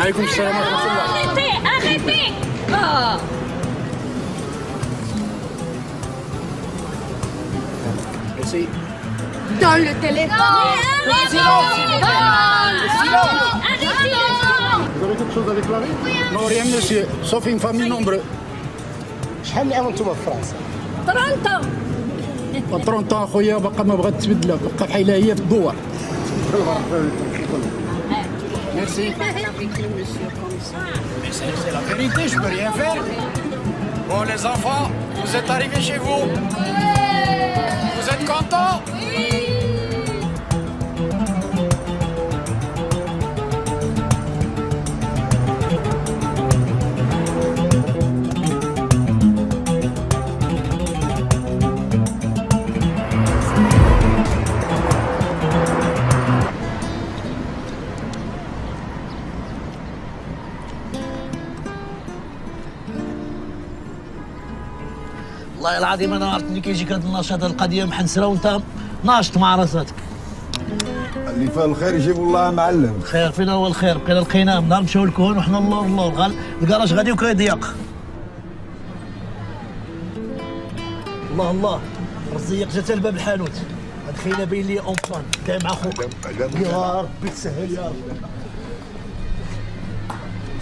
عليكم السلام ورحمة الله. Arrêtez. Oh. Merci. Dans le téléphone. Vous avez quelque chose à déclarer? Non, rien, monsieur. Sauf une famille nombreuse. شحال من عام انتم في فرنسا؟ 30 30 اخويا باقا ما بغات تبدل بقى بحال هي في الدوار. Merci. Mais c'est la vérité, je peux rien faire. Bon les enfants, vous êtes arrivés chez vous. Vous êtes contents? والله العظيم انا عرفت اللي كيجيك هذا النشاط، هذه القضيه محنسره وانت ناشط مع راساتك. اللي فيه الخير يجيب الله معلم. الخير فينا هو الخير، بقينا لقيناه نهار مشاو الكهون وحنا الله الكراج غادي وكيضيق. الله رزيق جات لباب الحانوت، هاد خينا باين لي اون بلان كاع مع خوك. يا ربي تسهل يا ربي.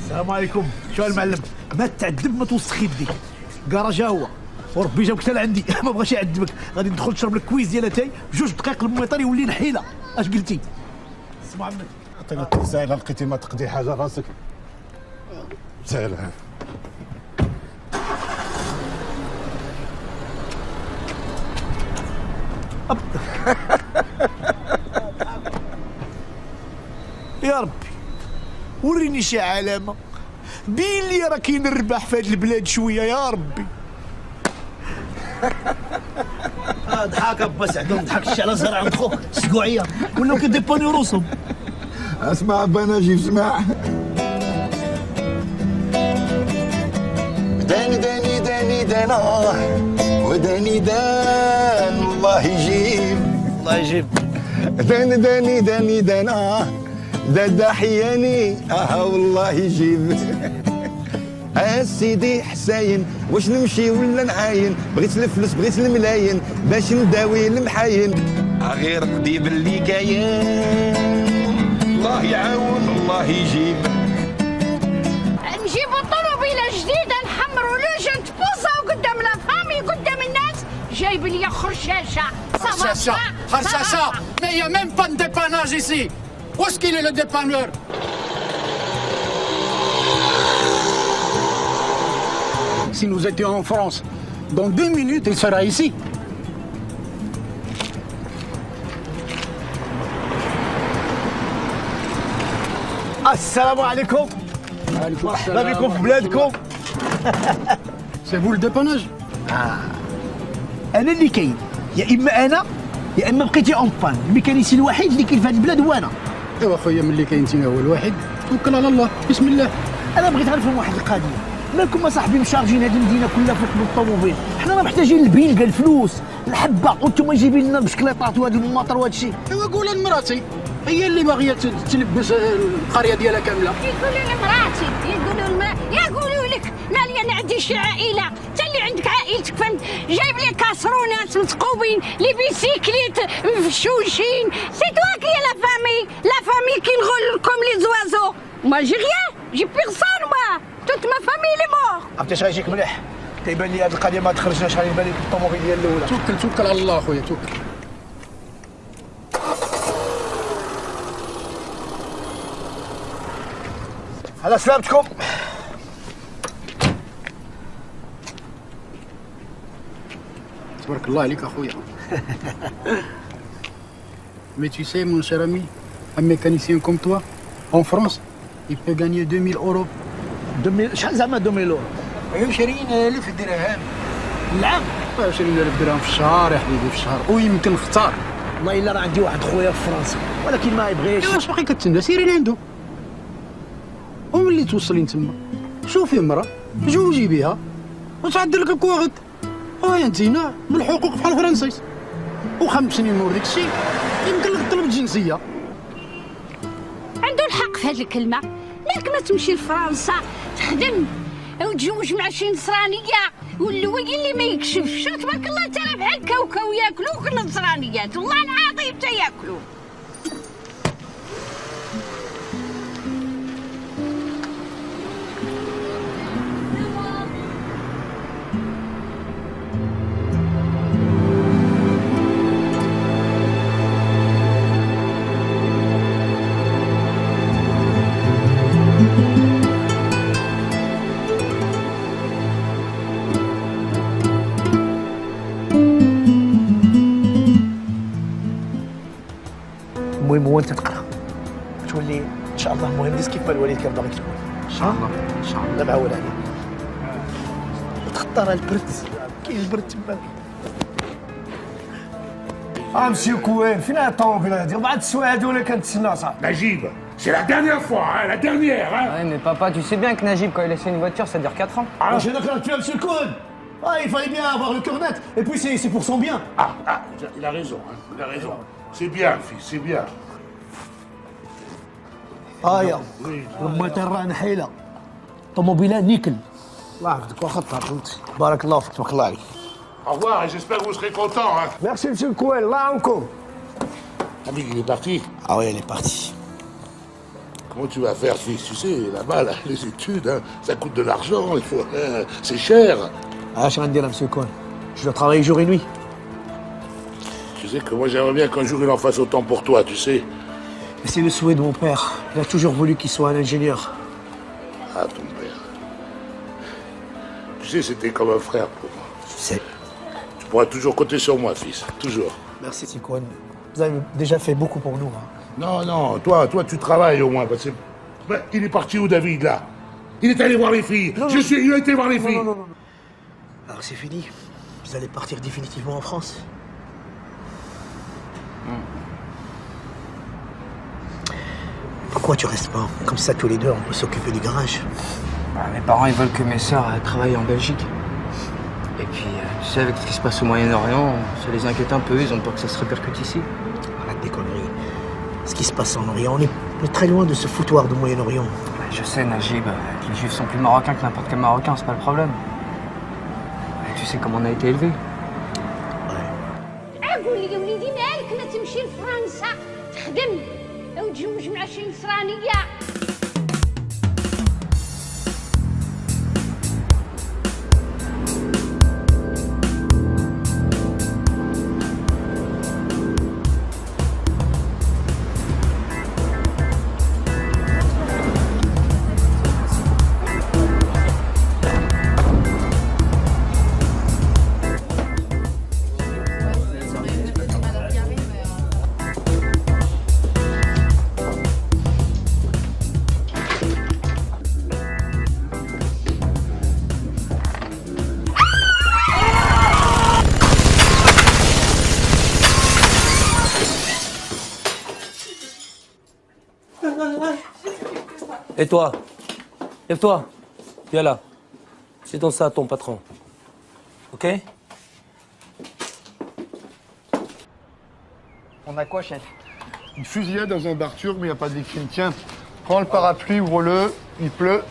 السلام عليكم. شو المعلم؟ ما تعذب ما توسخ يديك. كراج هو وربي جاوك حتى لعندي. ما بغاش يعذبك، غادي ندخل نشرب لك كويز ديال اتاي بجوج دقائق الميطار يولي نحيله. اش قلتي؟ سي محمد عطينا التسهيل، لقيتي ما تقضي حاجه راسك سهلها. يا ربي وريني شي علامه بين لي راه كاين الرباح في هذه البلاد شويه يا ربي. ضحك با سعد، ما ضحكش على زرع عند خوك سقوعيه ولاو كيديبانيو روسهم. اسمع با نجيب اسمع. داني دانا وداني دان الله يجيب. الله يجيب. داني دانا دا حياني والله يجيب. سيدي حساين واش نمشي ولا نعاين؟ بغيت الفلوس بغيت الملاين باش نداوي المحاين. غير قضي باللي كاين الله يعاون الله يجيب. نجيبوا طوموبيله جديده نحمروا لوجن تبوصاو قدام لا فامي قدام الناس. جايب لي خرشاشه. خرشاشه. Mais il y a même pas de dépannage ici. Où est-ce qu'il est le dépanneur? Si nous étions en France, dans 2 minutes, il sera ici. السلام عليكم. مرحبا بكم في بلادكم. C'est vous le dépannage? انا اللي كاين، يا اما انا يا اما بقيتي اون بان. الميكانيسي الوحيد اللي كاين في هذه البلاد هو انا. ايوا خويا ملي كاين انت هو الواحد، توكل على الله. بسم الله. انا بغيت نفهم واحد القضيه، مالكم اصاحبي مشارجين هذه المدينه كلها فوق بالطوموبيل؟ حنا راه محتاجين البنقه الفلوس الحبه، وانتم جايبين لنا بشكليطات وهذا الماطر وهذا الشيء. ايوا قولها لمراتي، هي اللي باغيه تلبس القريه ديالها كامله. يقولوا لمراتي يقولوا لك مالي انا عندي شي عائله، انت اللي عندك عائلتك فهمت، جايب لي كاسرونات متقوبين لي بيسيكليت مفشوشين. سي توا كي لا فامي كي نغول لكم لي زوازو. ما جي غيان جي بيرسون ما توت ما فامي لي مور. عرفتي اش غيجيك مليح؟ كيبان لي هذه القضيه ما تخرجناش على بالي الطوموبيل ديال الاولى. توكل على الله خويا توكل. على سلامتكم. تبارك الله عليك اخويا. Mais tu sais mon cher ami, un mécanicien comme toi en France, il peut gagner 2000 euros. 2000 شحال زعما 2000 اورو؟ 20,000 درهم. العام؟ 20,000 درهم في الشهر يا حبيبي، في الشهر. ويمكن اختار. والله الا راه عندي واحد خويا في فرنسا ولكن ما يبغيش. واش باقي كتسنى؟ سيري لعندو. وملي توصلين تما شوفي امراه جوجي بها وتعدل لك الكواغد. ها انت هنا بالحقوق بحال الفرنسيس، و5 سنين مور ديك الشيء يمكن لك تطلب الجنسيه. عنده الحق في هذه الكلمه، مالك ما تمشي لفرنسا تخدم وتزوج مع شي نصرانيه واللوي اللي ما يكشفش تبارك الله ترى بحال كاوكاو ياكلوا كل النصرانيات والله العظيم تياكلوا. المهم هو انت تقرا تولي ان شاء الله مهندس كيف ما الوالد كان باغي تكون. ان شاء الله ان شاء الله. الله معول عليك. تخطر البرد، كاين البرد تما. مسيو كوين فين الطوموبيل هادي؟ 4 السوايع هادو ولا كنتسنى صاحبي. Najib, c'est la dernière fois, hein, la dernière. Hein. Ouais, mais papa, tu sais bien que Najib, quand il essaie une voiture, ça dure 4 ans. J'ai d'accord avec toi, monsieur Cohen. Il fallait bien avoir le cœur net. Et puis c'est pour son bien. Il a raison, hein, il a raison. C'est bien, fils, c'est bien. يا لما ترى نحيله طوموبيله نيكل. الله يحفظك وخطها فهمتي. بارك الله فيك تبارك الله عليك. Au revoir et j'espère que vous serez contents. Hein. Merci monsieur Cohen, الله يعاونكم. Ami, il est parti. Ah oui, elle est partie. Comment tu vas faire, fils? Tu sais, là-bas, là, les études, hein, ça coûte de l'argent, il faut, c'est cher. Je vais dire à monsieur Cohen. Je dois travailler jour et nuit. Tu sais que moi, j'aimerais bien qu'un jour, il en fasse autant pour toi, tu sais. Mais c'est le souhait de mon père. Il a toujours voulu qu'il soit un ingénieur. Ah, ton père. Tu sais, c'était comme un frère pour moi. Je sais. Tu pourras toujours compter sur moi, fils, toujours. Merci, monsieur Cohen. Vous avez déjà fait beaucoup pour nous. Hein. Non, non, toi, tu travailles au moins, parce que... Ben, il est parti où, David, là? Il est allé voir les filles. Il a été voir les filles. Non. Alors c'est fini. Vous allez partir définitivement en France. Pourquoi tu restes pas? Comme ça, tous les deux, on peut s'occuper du garage. Bah, mes parents, ils veulent que mes sœurs travaillent en Belgique. Et puis, tu sais, avec ce qui se passe au Moyen-Orient, ça les inquiète un peu, ils ont peur que ça se répercute ici. Arrête des conneries. Ce qui se passe en Orient, on est très loin de ce foutoir du Moyen-Orient. Ouais, je sais, Najib, les juifs sont plus marocains que n'importe quel marocain, c'est pas le problème. Ouais, tu sais comment on a été élevés. قول لي يا وليدي مالك ما تمشي لفرنسا تخدم وتزوج مع شي نصرانيه. Et toi, lève-toi, viens là. C'est dans ça ton patron. Ok? On a quoi, chef? Une fusillade dans un bar turc, mais il n'y a pas de victime. Tiens, prends le parapluie, ouvre-le, il pleut.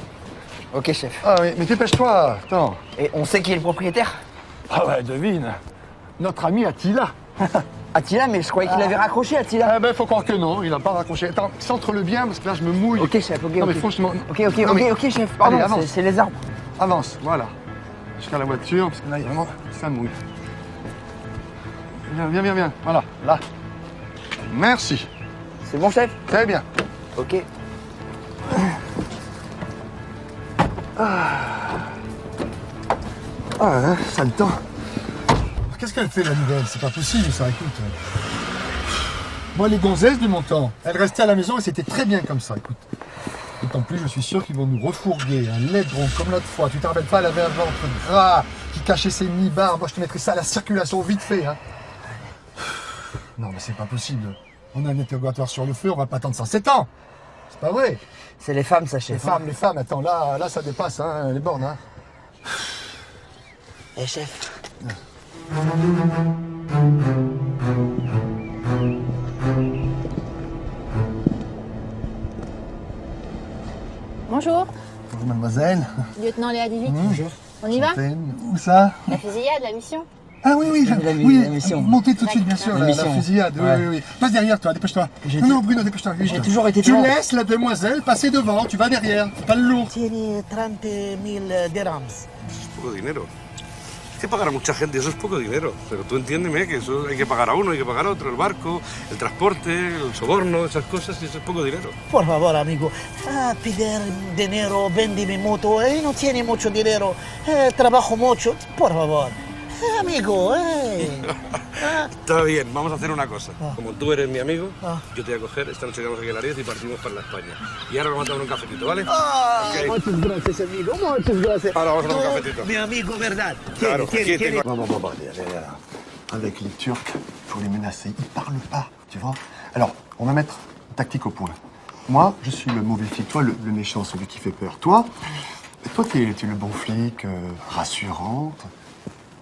Ok, chef. Ah oui, mais dépêche-toi, attends. Et on sait qui est le propriétaire? Ah ouais, devine. Notre ami Attila. Attila, mais je croyais qu'il avait raccroché, Attila. Ah ben, faut croire que non, il n'a pas raccroché. Attends, centre-le bien, parce que là, je me mouille. Ok, chef, ok, Non, mais ok. franchement... Ok, Non, mais- ok, chef. Pardon, avance. c'est les arbres. Avance, voilà. Jusqu'à la voiture, parce que là, il y a vraiment... Ça mouille. Viens. Voilà, là. Merci. C'est bon, chef? Très bien. Ok. Ah, ça le temps. Qu'est-ce qu'elle fait, la nouvelle? C'est pas possible, ça, écoute. Moi, les gonzesses de mon temps, elles restaient à la maison et c'était très bien comme ça, écoute. D'autant plus, je suis sûr qu'ils vont nous refourguer un laidron comme l'autre fois. Tu te rappelles pas, elle avait un ventre gras qui cachait ses nibards. Moi, je te mettrais ça à la circulation vite fait, hein. Non, mais c'est pas possible. On a un interrogatoire sur le feu, on va pas attendre 107 ans. C'est pas vrai. C'est les femmes, ça, chef. Les femmes, attends, là, ça dépasse, hein, les bornes, hein. Eh, chef. Bonjour, Bonjour mademoiselle. lieutenant Léa 18. Bonjour. On y va? Où ça? La fusillade, la mission. Ah oui, oui, La oui. mission. Montez tout de suite, bien sûr, La la mission. fusillade. Ouais. Oui. Passe derrière toi, dépêche-toi. Non, Bruno, dépêche-toi. J'ai toujours été Tu devant. laisses la demoiselle passer devant, tu vas derrière. Pas le lourd. Tiene 30.000 dirhams. Poco dinero. Hay que pagar a mucha gente, eso es poco dinero. Pero tú entiéndeme que eso hay que pagar a uno, hay que pagar a otro, el barco, el transporte, el soborno, esas cosas, y eso es poco dinero. Por favor, amigo, pedir dinero, vendí mi moto, no tiene mucho dinero, trabajo mucho, por favor. Amigo, Está bien, vamos a hacer una cosa. Como tú eres mi amigo, yo te voy a coger, esta noche quedamos aquí a las 10 y partimos para la España. Y ahora vamos a tomar un cafetito, ¿vale? Ok. Muchas gracias, amigo, muchas gracias. Ahora vamos a tomar un cafetito. Mi amigo, ¿verdad? Claro, aquí tengo... Bon, avec les Turcs, il faut les menacer. Ils parlent pas, tu vois. Alors, on va mettre une tactique au point. Moi, je suis le mauvais flic, toi, le méchant, celui qui fait peur. Toi, t'es le bon flic, rassurante,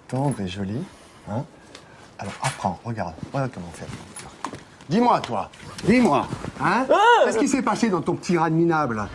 tendre et jolie. Hein. Alors, apprends, regarde comment on fait. Dis-moi, toi, hein, qu'est-ce qui s'est passé dans ton petit rat de minable?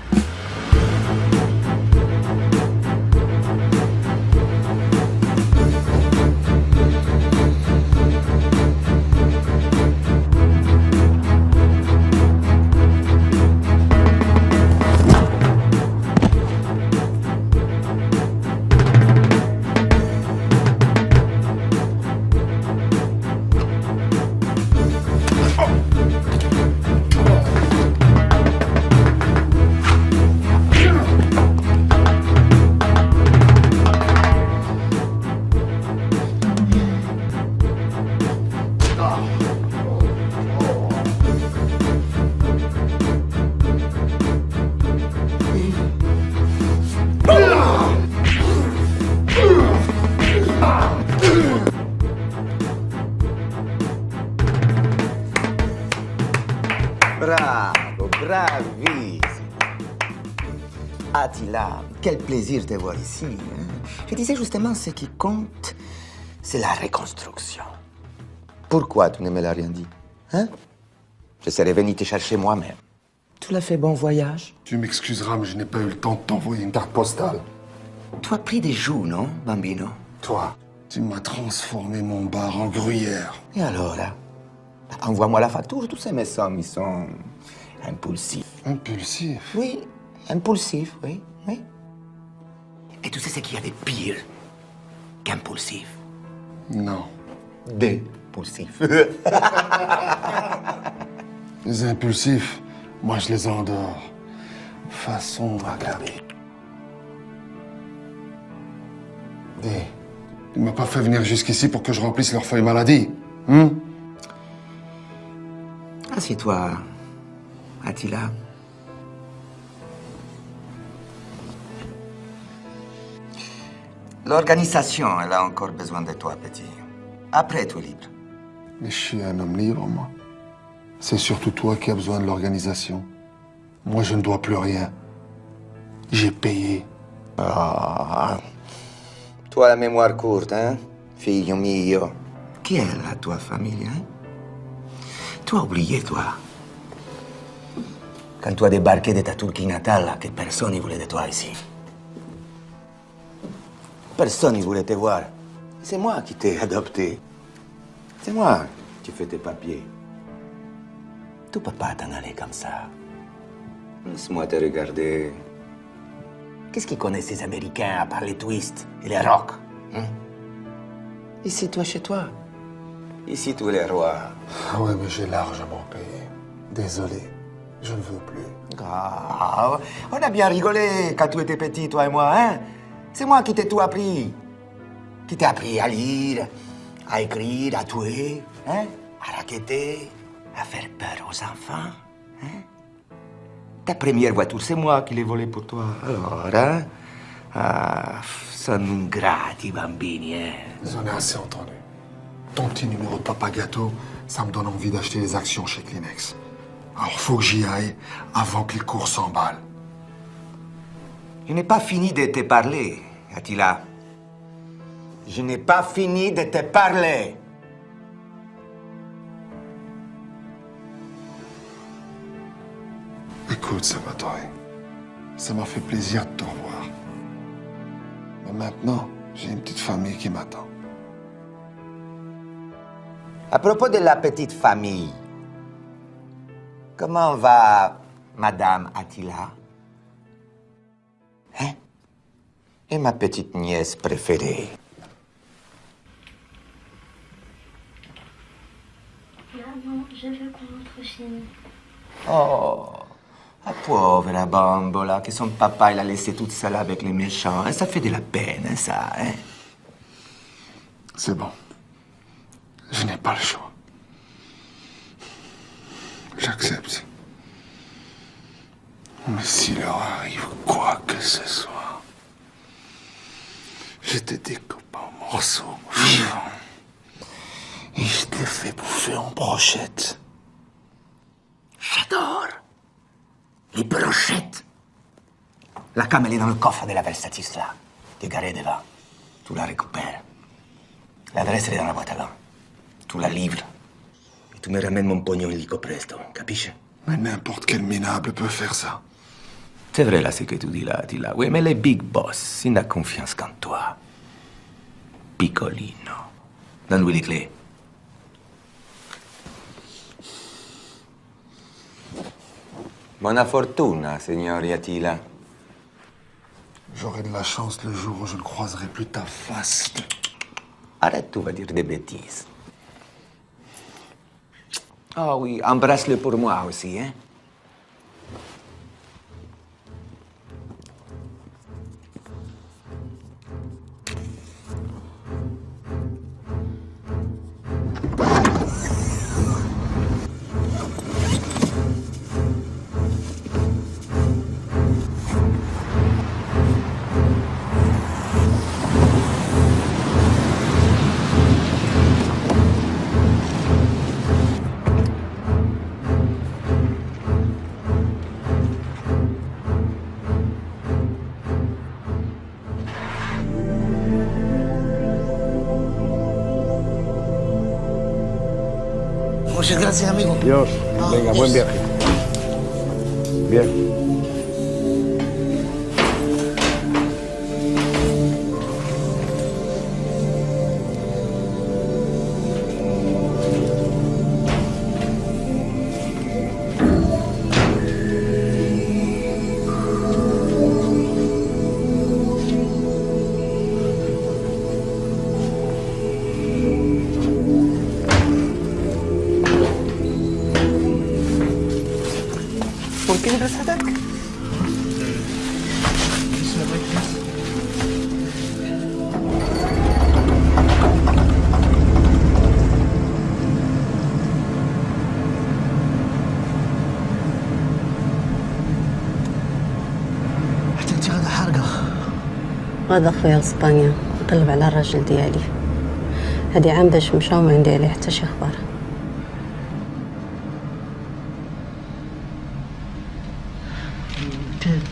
Bravo, bravissime. Attila, quel plaisir de te voir ici. Hein? Je disais justement, ce qui compte, c'est la reconstruction. Pourquoi tu ne me l'as rien dit? Hein? Je serais venu te chercher moi-même. Tu l'as fait bon voyage? Tu m'excuseras, mais je n'ai pas eu le temps de t'envoyer une carte postale. Tu as pris des joues, non, bambino? Toi, tu m'as transformé mon bar en gruyère. Et alors, là? Envoie-moi la facture, tous ces sommes, ils sont impulsifs. Impulsifs? Oui, impulsifs, oui. Et tu sais ce qu'il y a de pire qu'impulsif? Non. Dépulsif. Les impulsifs, moi je les endors. Façon acclamée. Tu m'as pas fait venir jusqu'ici pour que je remplisse leur feuille maladie, hein? Assieds-toi, Attila. L'organisation, elle a encore besoin de toi, petit. Après, tu es libre. Mais je suis un homme libre, moi. C'est surtout toi qui as besoin de l'organisation. Moi, je ne dois plus rien. J'ai payé. Ah. Toi, la mémoire courte, hein? Figlio mio. Qui est la tua famille, hein? Tu as oublié, toi. Quand tu as débarqué de ta Turquie natale, que personne ne voulait de toi ici. Personne ne voulait te voir. C'est moi qui t'ai adopté. C'est moi qui fais tes papiers. Tu peux pas t'en aller comme ça. Laisse-moi te regarder. Qu'est-ce qu'ils connaissent ces Américains à part les twists et les rocks, hein? Ici, toi, chez toi. Ici, tu es le roi. Ah ouais, mais j'ai largement payé. Désolé, je ne veux plus. Ah, on a bien rigolé quand tu étais petit, toi et moi, hein? C'est moi qui t'ai tout appris. Qui t'ai appris à lire, à écrire, à tuer, hein? À raqueter, à faire peur aux enfants, hein? Ta première voiture, c'est moi qui l'ai volée pour toi. Alors, hein? Ah, sono ingrati, bambini, hein? J'en ai assez entendu. Ton petit numéro de papa gâteau, ça me donne envie d'acheter des actions chez Kleenex. Alors faut que j'y aille avant que les cours s'emballent. Je n'ai pas fini de te parler, Attila. Je n'ai pas fini de te parler. Écoute, Salvatore, Ça m'a fait plaisir de te revoir. Mais maintenant, j'ai une petite famille qui m'attend. À propos de la petite famille, comment va Madame Attila? Hein? Et ma petite nièce préférée? Maman, je veux qu'on rentre chez nous. Oh, la pauvre bambola, que son papa l'a laissée toute seule avec les méchants. Ça fait de la peine, hein, ça, hein? C'est bon. Je n'ai pas le choix. J'accepte. Mais s'il leur arrive quoi que ce soit, je te découpe en morceaux vivants et je te fais bouffer en brochettes. J'adore les brochettes. La cam, elle est dans le coffre de la Versatis, là. T'es garé devant. Tu la récupères. L'adresse, elle est dans la boîte à gants. Tu la livres. Et tu me ramènes mon pognon illico presto. Capisce? Mais n'importe quel minable peut faire ça. C'est vrai, là, ce que tu dis là, Attila. Oui, mais les big boss, ils n'ont confiance qu'en toi. Piccolino. Donne-lui les clés. Buona fortuna, signori Attila. J'aurai de la chance le jour où je ne croiserai plus ta face. Arrête, tu vas dire des bêtises. Ah oui, embrasse-le pour moi aussi, hein? Muchas gracias, amigo. Dios, venga, buen viaje. Bien. ممكن نلبس هذاك؟ حتى انت غادا حارقه. غادا خويا لاسبانيا نقلب على الراجل ديالي. هادي عام باش مشى وما عندي عليه حتى شي اخبار.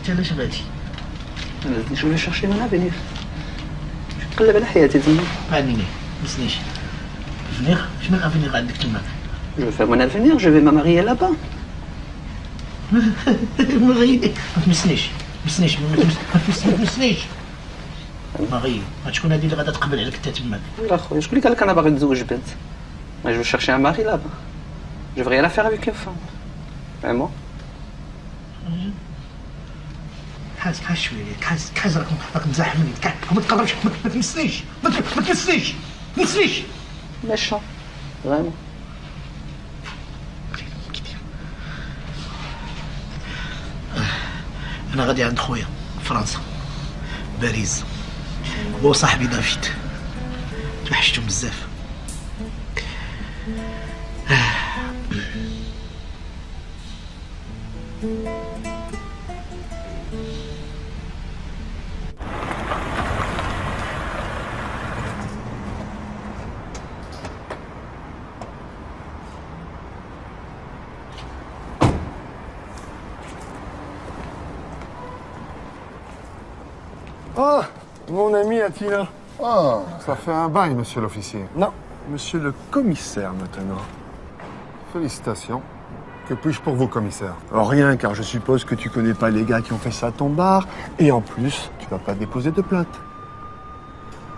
انت علاش غادي؟ انا جو شيرشي من افينير. نقلب على حياتي تما. غادي ما تنسنيش. افنيغ شنو الافنيغ عندك تما؟ Je vais faire mon avenir, je vais me marier là-bas. مغي ما تمسنيش ما تمسنيش مغي غتكون هذه اللي غادا تقبل عليك حتى تماك. لا خويا شكون اللي قال لك انا باغي نتزوج بنت؟ Je vais chercher un mari là-bas. Je veux rien à faire avec une femme. Vraiment. حاس شويه كاز راك مزاحمني ما تقربش ما تمسنيش ما تمسنيش Méchant. Vraiment. انا غادي عند خويا فرنسا باريس هو صاحبي دافيد توحشتو بزاف. Oh, mon ami Attila. Oh, ça fait un bail, monsieur l'officier. Non, monsieur le commissaire maintenant. Félicitations. Que puis-je pour vous, commissaire? Rien, car je suppose que tu connais pas les gars qui ont fait ça à ton bar. Et en plus, tu vas pas déposer de plainte.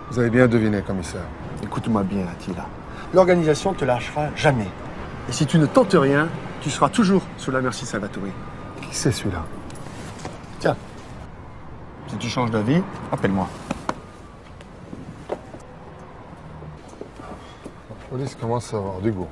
Vous avez bien deviné, commissaire. Écoute-moi bien, Attila. L'organisation te lâchera jamais. Et si tu ne tentes rien, tu seras toujours sous la merci Salvatore. Qui c'est celui-là? Tiens. Si tu changes d'avis, appelle-moi. La police commence à avoir du goût.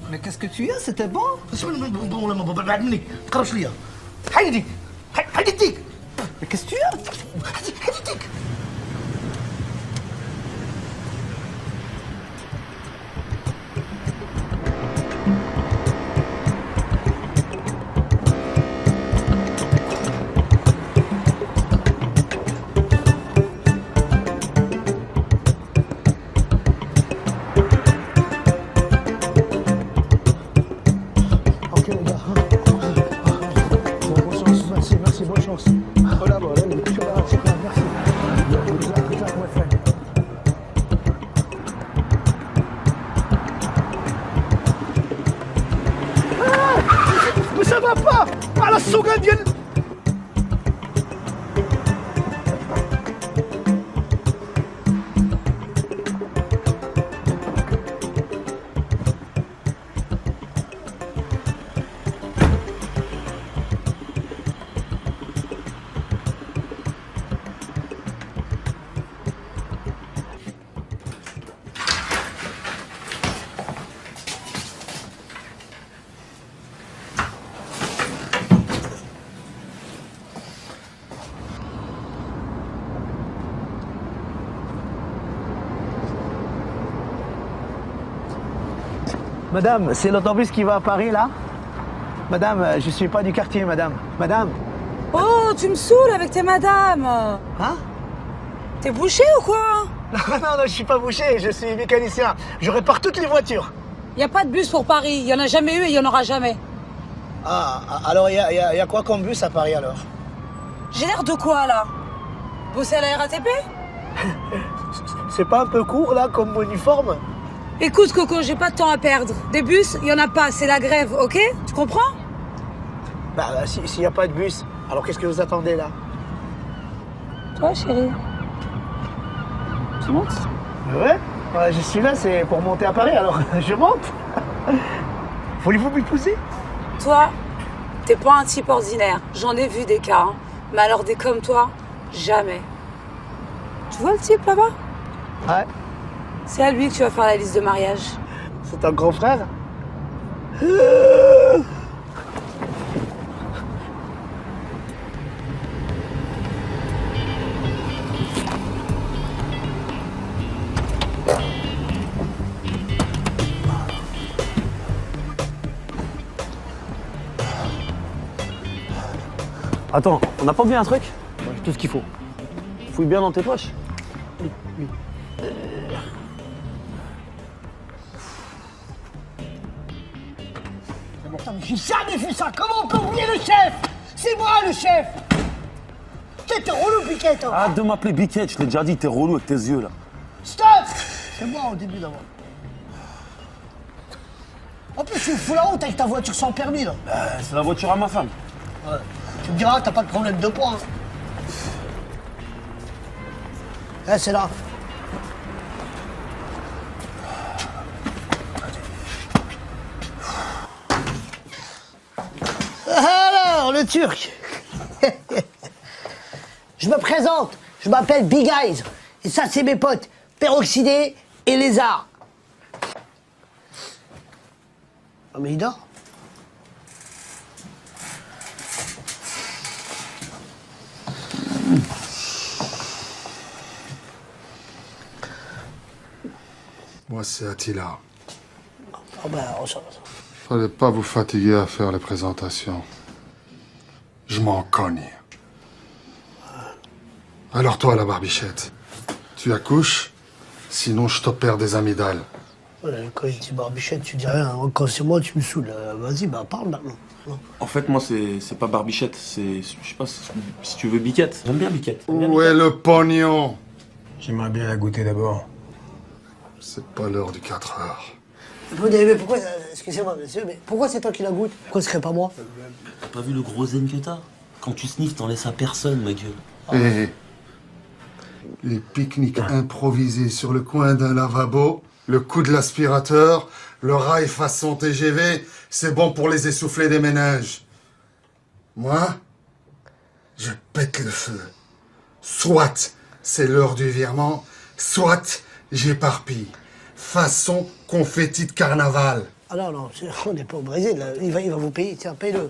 Mais qu'est-ce que tu as? C'était bon? بعد منك تقربش ليا حيد يديك حيد يديك Mais qu'est-ce que tu as? حيد يديك Merci, bonne chance. Voilà, voilà, merci. Mais ça va pas! Ah, la sauga ديال Madame, c'est l'autobus qui va à Paris, là? Madame, je suis pas du quartier, madame. Madame? Oh, tu me saoules avec tes madames. Hein? T'es bouché ou quoi? Non, je suis pas boucher, je suis mécanicien. Je répare toutes les voitures. Y a pas de bus pour Paris. Il y en a jamais eu et il y en aura jamais. Ah, alors il y a quoi comme bus à Paris, alors? J'ai l'air de quoi, là? Bosser à la RATP? C'est pas un peu court, là, comme uniforme? Écoute, Coco, j'ai pas de temps à perdre. Des bus, il y en a pas, c'est la grève, ok? Tu comprends? Bah, s'il y a pas de bus, alors qu'est-ce que vous attendez, là? Toi, chérie? Tu montes? Ouais, je suis là, c'est pour monter à Paris, alors je monte. Voulez-vous m'épouser? Toi, t'es pas un type ordinaire. J'en ai vu des cas, hein. Mais alors des comme toi, jamais. Tu vois le type là-bas? Ouais. C'est à lui que tu vas faire la liste de mariage. C'est un grand frère? Attends, on n'a pas oublié un truc? Tout ce qu'il faut. Fouille bien dans tes poches. Putain, mais j'ai jamais vu ça. Comment on peut oublier le chef? C'est moi le chef. T'es relou, Biquette. Arrête de m'appeler Biquette, je l'ai déjà dit, t'es relou avec tes yeux là. Stop. C'est moi au début d'abord. En plus, tu fous la honte avec ta voiture sans permis là. C'est la voiture à ma femme. Ouais. Tu me diras, t'as pas de problème de poids. Eh, c'est là. Alors, le Turc. Je me présente, je m'appelle Big Eyes. Et ça, c'est mes potes, Peroxydé et Lézard. Ah, mais il dort. Moi, c'est Attila. Ah ben, on s'en va. Fallait pas vous fatiguer à faire les présentations. Je m'en cogne. Alors toi, la barbichette, tu accouches, sinon je t'opère des amygdales. Voilà, quand je dis barbichette, tu dis rien. Quand c'est moi, tu me saoules. Vas-y, parle maintenant. En fait, moi, c'est pas barbichette, c'est. Je sais pas si tu veux biquette. J'aime bien biquette. Où est le pognon? J'aimerais bien la goûter d'abord. C'est pas l'heure du 4 heures. Mais pourquoi, excusez-moi, monsieur, mais pourquoi c'est toi qui la goûte? Pourquoi ce serait pas moi? T'as pas vu le gros zen que t'as? Quand tu sniffes, t'en laisses à personne, ma gueule. Et les pique-niques improvisés sur le coin d'un lavabo, le coup de l'aspirateur, le rail façon TGV, c'est bon pour les essoufflés des ménages. Moi, je pète le feu. Soit c'est l'heure du virement, soit j'éparpille. Façon confetti de carnaval. Ah non, on n'est pas au Brésil, là. Il va vous payer, tiens, paye-le.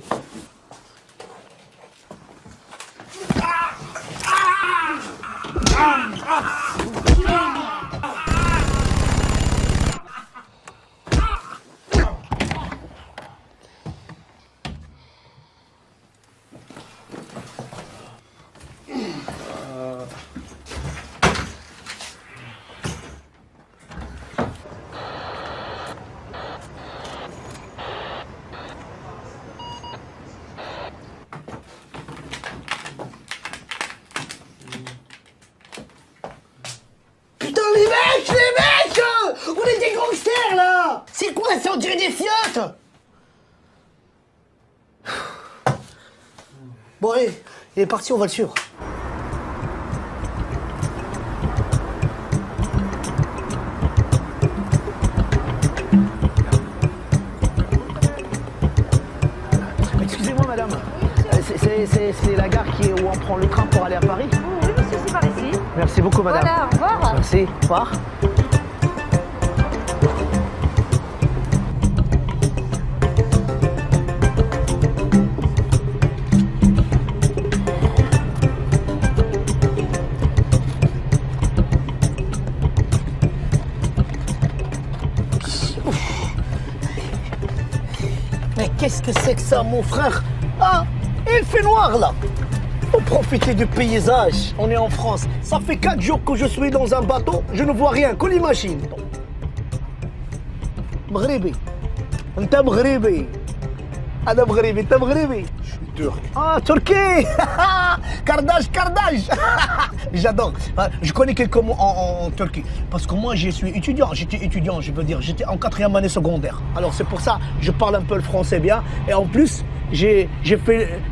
Putain, les mecs on est des gangsters, là. C'est quoi ça, on dirait des fiottes. Bon, allez, il est parti, on va le suivre. Excusez-moi, madame. C'est la gare où on prend le train pour aller à Paris? Oui, monsieur, c'est par ici. Merci beaucoup, madame. Voilà, au revoir. Merci, au revoir. Mais qu'est-ce que c'est que ça, mon frère? Ah, il fait noir, là. Faut profiter du paysage. On est en France. Ça fait 4 jours que je suis dans un bateau. Je ne vois rien que l'imagine. Maghribi. Anta Maghribi. Ana Maghribi. Anta Maghribi. Je suis turc. Ah, Turquie. Kardage. J'adore. Je connais quelques mots en Turquie. Parce que moi, je suis étudiant. J'étais étudiant, je veux dire. J'étais en 4e année secondaire. Alors, c'est pour ça je parle un peu le français bien. Et en plus, j'ai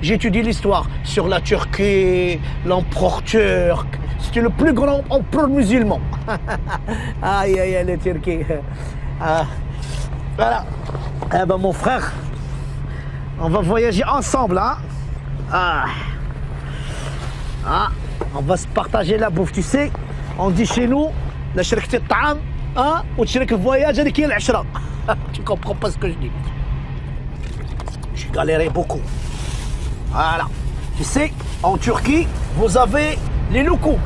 étudié l'histoire sur la Turquie, l'empereur turc. C'était le plus grand empereur musulman. Aïe, les Turquie. Voilà. Eh ben, mon frère, on va voyager ensemble, hein. On va se partager la bouffe, tu sais. On dit chez nous, la شركة الطعام, وتشارك الvoyage avec العشرة. Tu comprends pas ce que je dis. J'ai galéré beaucoup. Voilà. Tu sais, en Turquie, vous avez les locaux.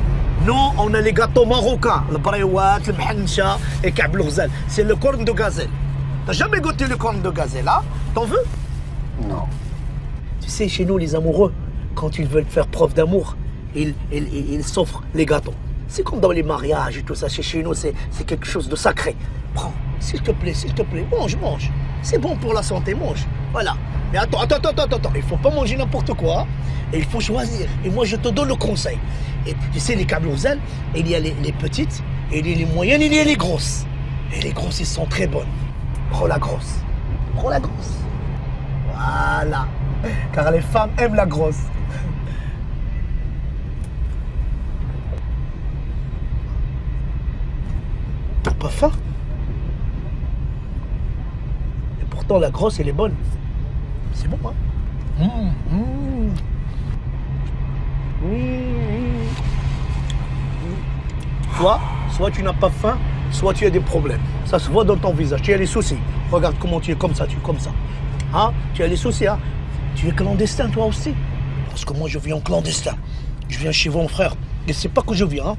Nous, on a les gâteaux marocains. Le brewat, le mhancha et ka'b al-ghzal. C'est le corne de gazelle. T'as jamais goûté le corne de gazelle, hein? T'en veux? Non. Tu sais, chez nous, les amoureux, quand ils veulent faire preuve d'amour, ils s'offrent les gâteaux. C'est comme dans les mariages et tout ça. Chez nous, c'est quelque chose de sacré. Prends, s'il te plaît, mange. C'est bon pour la santé, mange. Voilà. Mais attends. Il faut pas manger n'importe quoi. Et il faut choisir. Et moi, je te donne le conseil. Et tu sais, les ka'b al-ghzal, il y a les petites, il y a les moyennes, il y a les grosses. Et les grosses, elles sont très bonnes. Prends la grosse. Voilà. Car les femmes aiment la grosse. T'as pas faim? Et pourtant, la grosse, elle est bonne. C'est bon, hein? Soit tu n'as pas faim, soit tu as des problèmes. Ça se voit dans ton visage. Tu as les soucis. Regarde comment tu es comme ça, Hein? Tu as les soucis, hein? Tu es clandestin, toi aussi. Parce que moi, je viens en clandestin. Je viens chez mon frère. Et c'est pas que je viens, hein?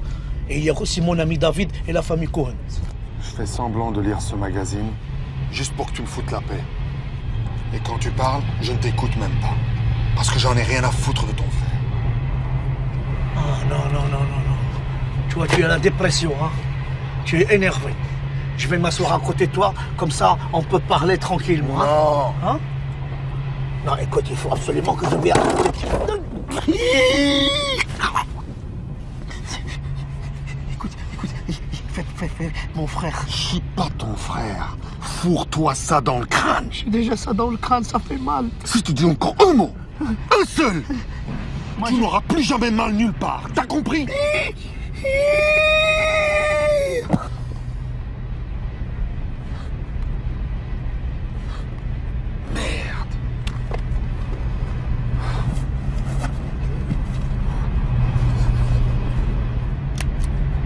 Et il y a aussi mon ami David et la famille Cohen. Je fais semblant de lire ce magazine, juste pour que tu me foutes la paix. Et quand tu parles, je ne t'écoute même pas. Parce que j'en ai rien à foutre de ton frère. non. Toi, tu es à la dépression, hein. Tu es énervé. Je vais m'asseoir à côté de toi, comme ça, on peut parler tranquillement. Non. Hein? Non, écoute, il faut absolument que je vienne. Écoute, fais, mon frère. Je suis pas ton frère. Fourre-toi ça dans le crâne. J'ai déjà ça dans le crâne, ça fait mal. Si je te dis encore un mot, un seul, tu n'auras plus jamais mal nulle part. T'as compris?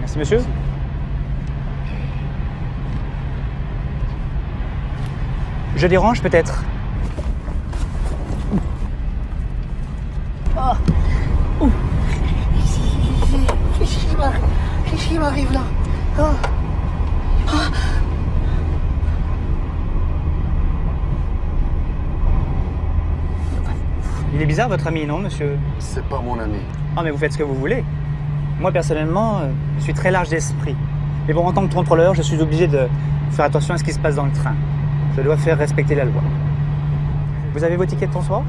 Merci monsieur. Je dérange peut-être? Ah. Ouh. Qu'est-ce qui m'arrive là? Ah. Ah. Il est bizarre votre ami, non monsieur? C'est pas mon ami. Ah mais vous faites ce que vous voulez. Moi personnellement, je suis très large d'esprit. Mais bon, en tant que contrôleur, je suis obligé de faire attention à ce qui se passe dans le train. Je dois faire respecter la loi. Vous avez vos tickets de transport?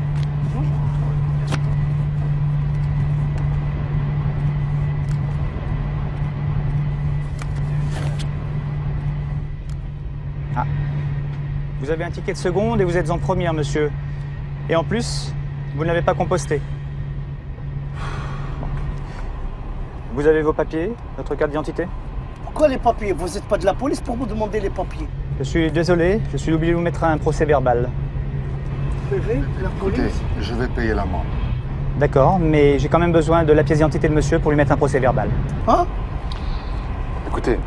Ah. Vous avez un ticket de seconde et vous êtes en première, monsieur. Et en plus, vous ne l'avez pas composté. Vous avez vos papiers, votre carte d'identité? Pourquoi les papiers? Vous n'êtes pas de la police pour vous demander les papiers? Je suis désolé, je suis obligé de vous mettre un procès verbal. La police? Écoutez, je vais payer l'amende. D'accord, mais j'ai quand même besoin de la pièce d'identité de monsieur pour lui mettre un procès verbal. Hein? Écoutez,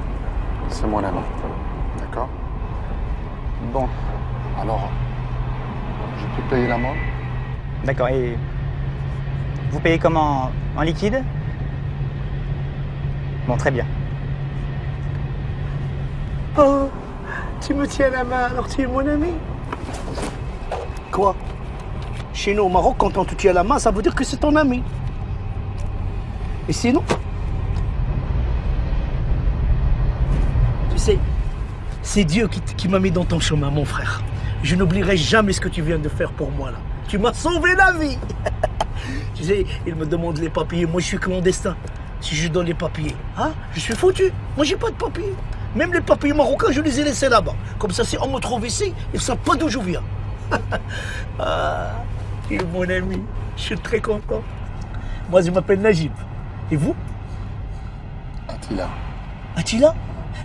c'est mon ami. D'accord? Bon. Alors, je peux payer l'amende? D'accord, et vous payez comment? En liquide? Bon, très bien. Oh, tu me tiens la main alors tu es mon ami? Quoi? Chez nous au Maroc, quand on te tient la main, ça veut dire que c'est ton ami. Et sinon? Tu sais, c'est Dieu qui m'a mis dans ton chemin, mon frère. Je n'oublierai jamais ce que tu viens de faire pour moi là. Tu m'as sauvé la vie. Tu sais, il me demande les papiers, moi je suis clandestin. Si je donne les papiers, hein, je suis foutu. Moi j'ai pas de papiers. Même les papiers marocains, je les ai laissés là-bas. Comme ça, si on me trouve ici, ils ne savent pas d'où je viens. Ah, tu es mon ami. Je suis très content. Moi, je m'appelle Najib. Et vous? Attila. Attila?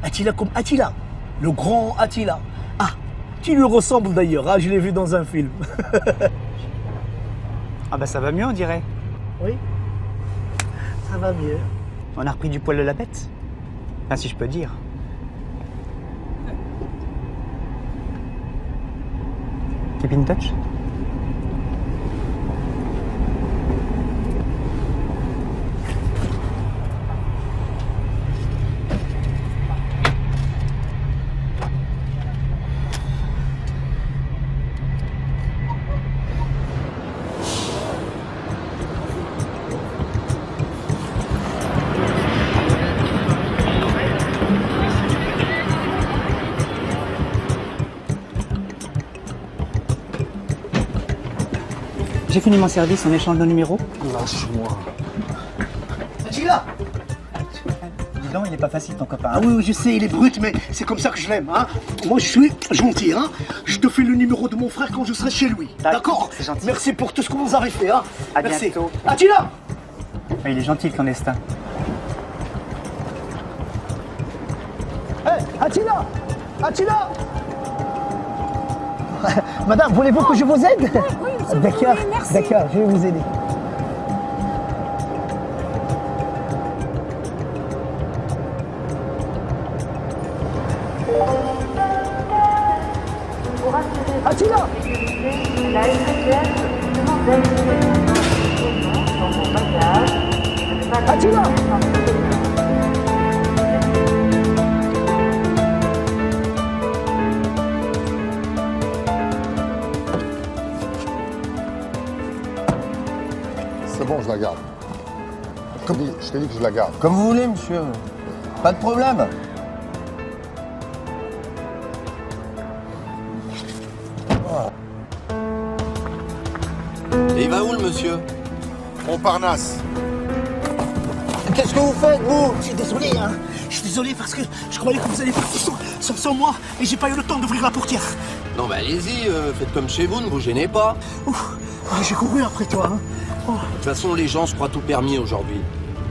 Attila comme Attila. Le grand Attila. Ah, tu lui ressembles d'ailleurs. Ah, je l'ai vu dans un film. Ah bah ça va mieux, on dirait. Oui, ça va mieux. On a repris du poil de la bête. Enfin, si je peux dire. Keep in touch. J'ai fini mon service, on échange nos numéros. Lâche-moi. Attila! Dis donc, il n'est pas facile ton copain. Ah oui, je sais, il est brut, mais c'est comme ça que je l'aime. Hein. Moi, je suis gentil. Hein. Je te fais le numéro de mon frère quand je serai chez lui. D'accord? C'est gentil. Merci pour tout ce que vous avez fait. Hein. À Merci. bientôt. Attila! Ah, il est gentil, le clandestin. Hé, Attila! Attila! Madame, voulez-vous que je vous aide? Oui, d'accord, d'accord, je vais vous aider. Attila! Attila! C'est bon, je la garde. Je t'ai dit que je la garde. Comme vous voulez, monsieur. Pas de problème. Et il va où, le monsieur? Montparnasse. Qu'est-ce que vous faites, vous? Je suis désolé, hein. Je suis désolé parce que je croyais que vous allez partir sans moi et j'ai pas eu le temps d'ouvrir la portière. Non, bah allez-y, faites comme chez vous, ne vous gênez pas. J'ai couru après toi, hein. De toute façon, les gens se croient tout permis aujourd'hui.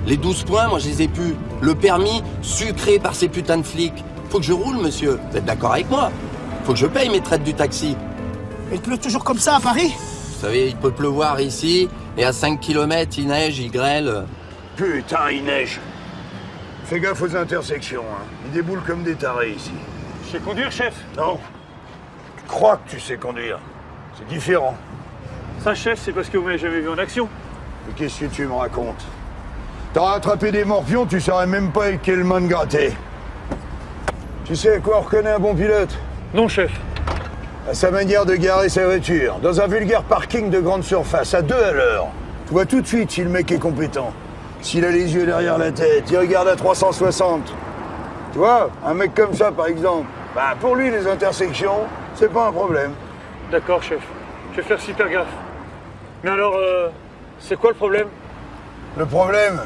Les 12 points, moi, je les ai plus. Le permis, sucré par ces putains de flics. Faut que je roule, monsieur. Vous êtes d'accord avec moi? Faut que je paye mes traites du taxi. Il pleut toujours comme ça à Paris? Vous savez, il peut pleuvoir ici, et à 5 km, il neige, il grêle. Putain, il neige. Fais gaffe aux intersections, hein. Ils déboulent comme des tarés ici. Je sais conduire, chef? Non. Tu crois que tu sais conduire. C'est différent. Ça, chef, c'est parce que vous m'avez jamais vu en action. Mais qu'est-ce que tu me racontes? T'as attrapé des morpions, tu saurais même pas avec quelle main te gratter. Tu sais à quoi on reconnaît un bon pilote? Non, chef. À sa manière de garer sa voiture, dans un vulgaire parking de grande surface, à 2 à l'heure. Tu vois tout de suite si le mec est compétent. S'il a les yeux derrière la tête, il regarde à 360. Tu vois, un mec comme ça, par exemple, bah pour lui, les intersections, c'est pas un problème. D'accord, chef. Je vais faire super gaffe. Mais alors, c'est quoi le problème? Le problème,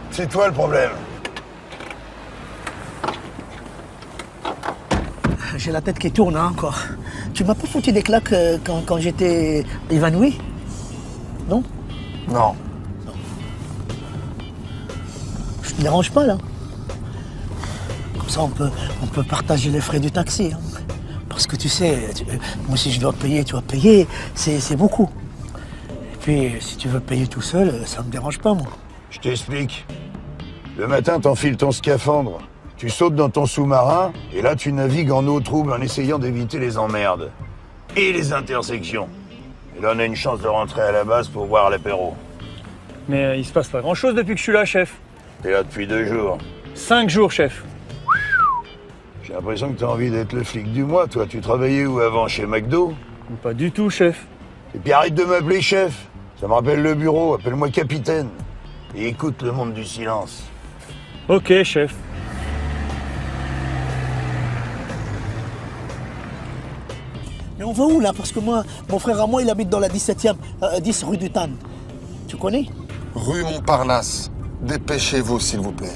c'est toi le problème. J'ai la tête qui tourne, hein, encore. Tu m'as pas foutu des claques quand j'étais évanoui? Non? Non. Je te dérange pas, là? Comme ça, on peut partager les frais du taxi, hein. Parce que tu sais, moi, si je dois payer, tu vas payer, c'est beaucoup. Et puis, si tu veux payer tout seul, ça me dérange pas, moi. Je t'explique. Le matin, t'enfiles ton scaphandre. Tu sautes dans ton sous-marin, et là, tu navigues en eau trouble en essayant d'éviter les emmerdes. Et les intersections. Et là, on a une chance de rentrer à la base pour boire l'apéro. Mais il se passe pas grand-chose depuis que je suis là, chef. T'es là depuis 2 jours. 5 jours, chef. J'ai l'impression que t'as envie d'être le flic du mois, toi. Tu travaillais où avant, chez McDo? Pas du tout, chef. Et puis arrête de m'appeler chef. Ça me rappelle le bureau, appelle-moi capitaine. Et écoute le monde du silence. Ok, chef. Mais on va où, là? Parce que moi, mon frère à moi, il habite dans la 17e, 10 rue du Tann. Tu connais? Rue Montparnasse. Dépêchez-vous, s'il vous plaît.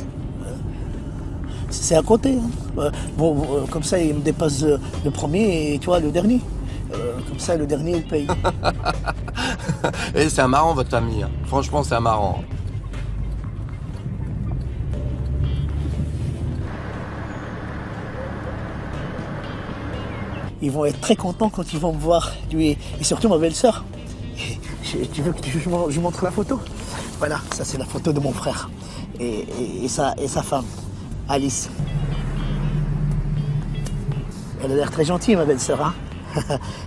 C'est à côté, hein. Comme ça, il me dépasse le premier et toi, le dernier. Comme ça, le dernier, il paye. Et c'est marrant, votre ami. Hein. Franchement, c'est marrant. Ils vont être très contents quand ils vont me voir, lui et surtout ma belle-sœur. Tu veux que je montre la photo? Voilà, ça c'est la photo de mon frère et sa femme, Alice. Elle a l'air très gentille, ma belle-sœur, hein.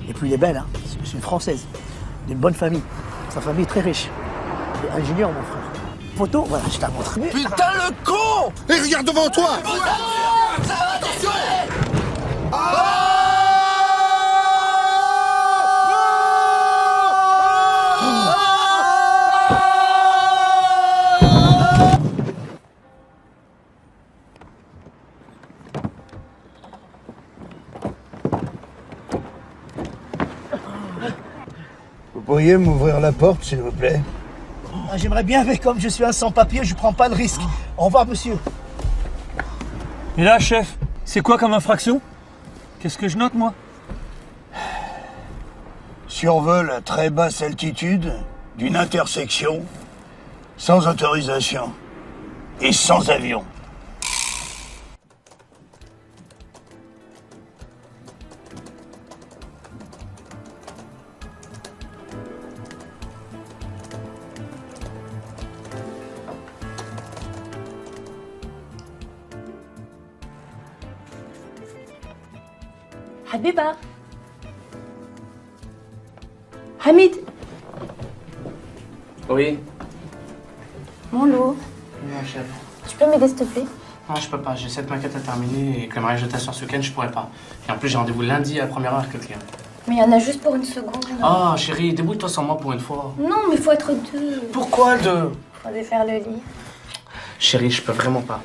Et puis elle est belle, hein. C'est une Française, d'une bonne famille. Sa famille est très riche. Il est ingénieur, mon frère. Photo, voilà, je te la montre. Putain, le con! Et regarde devant toi! Attention! Vous pourriez m'ouvrir la porte, s'il vous plaît? Ah, j'aimerais bien, mais comme je suis un sans-papier, je prends pas le risque. Au revoir, monsieur. Et là, chef, c'est quoi comme infraction? Qu'est-ce que je note, moi? Survol à très basse altitude d'une intersection, sans autorisation et sans avion. Habiba. Hamid. Oui. Mon loup. Oui, chef. Tu peux m'aider s'il te plaît? Non, je peux pas. J'ai 7 maquettes à terminer et que le mariage de ta soeur ce week-end, je pourrais pas. Et en plus, j'ai rendez-vous lundi à la première heure avec le client. Mais il y en a juste pour une seconde. Oh, chérie, débrouille-toi sans moi pour une fois. Non, mais il faut être deux. Pourquoi deux? pour défaire le lit. Chérie, je peux vraiment pas.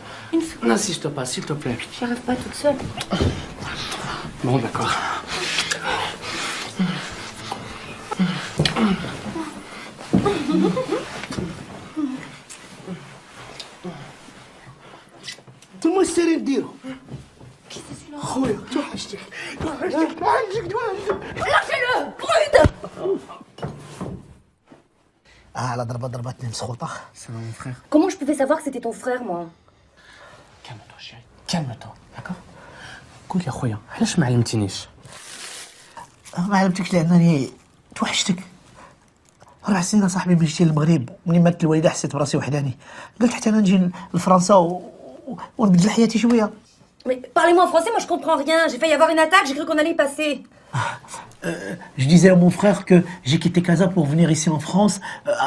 N'insiste pas, s'il te plaît. J'y arrive pas toute seule. Bon, d'accord. تما السيري نديرو خويا توحشتك Lâchez-le, prude. على ضربتني مسخوطه. C'est mon frère. Comment je pouvais savoir que c'était ton frère, moi? Calme-toi, chérie. Calme-toi, d'accord. قول يا خويا علاش ما علمتينيش؟ ما علمتكش لانني توحشتك. 4 سنين صاحبي من جيت للمغرب، منين ماتت الوالده حسيت براسي وحداني، قلت حتى انا نجي لفرنسا ونبدل حياتي شويه. Mais parlez-moi en français, moi je comprends rien. J'ai failli avoir une attaque, j'ai cru qu'on allait y passer. Je disais à mon frère que j'ai quitté Casa pour venir ici en France,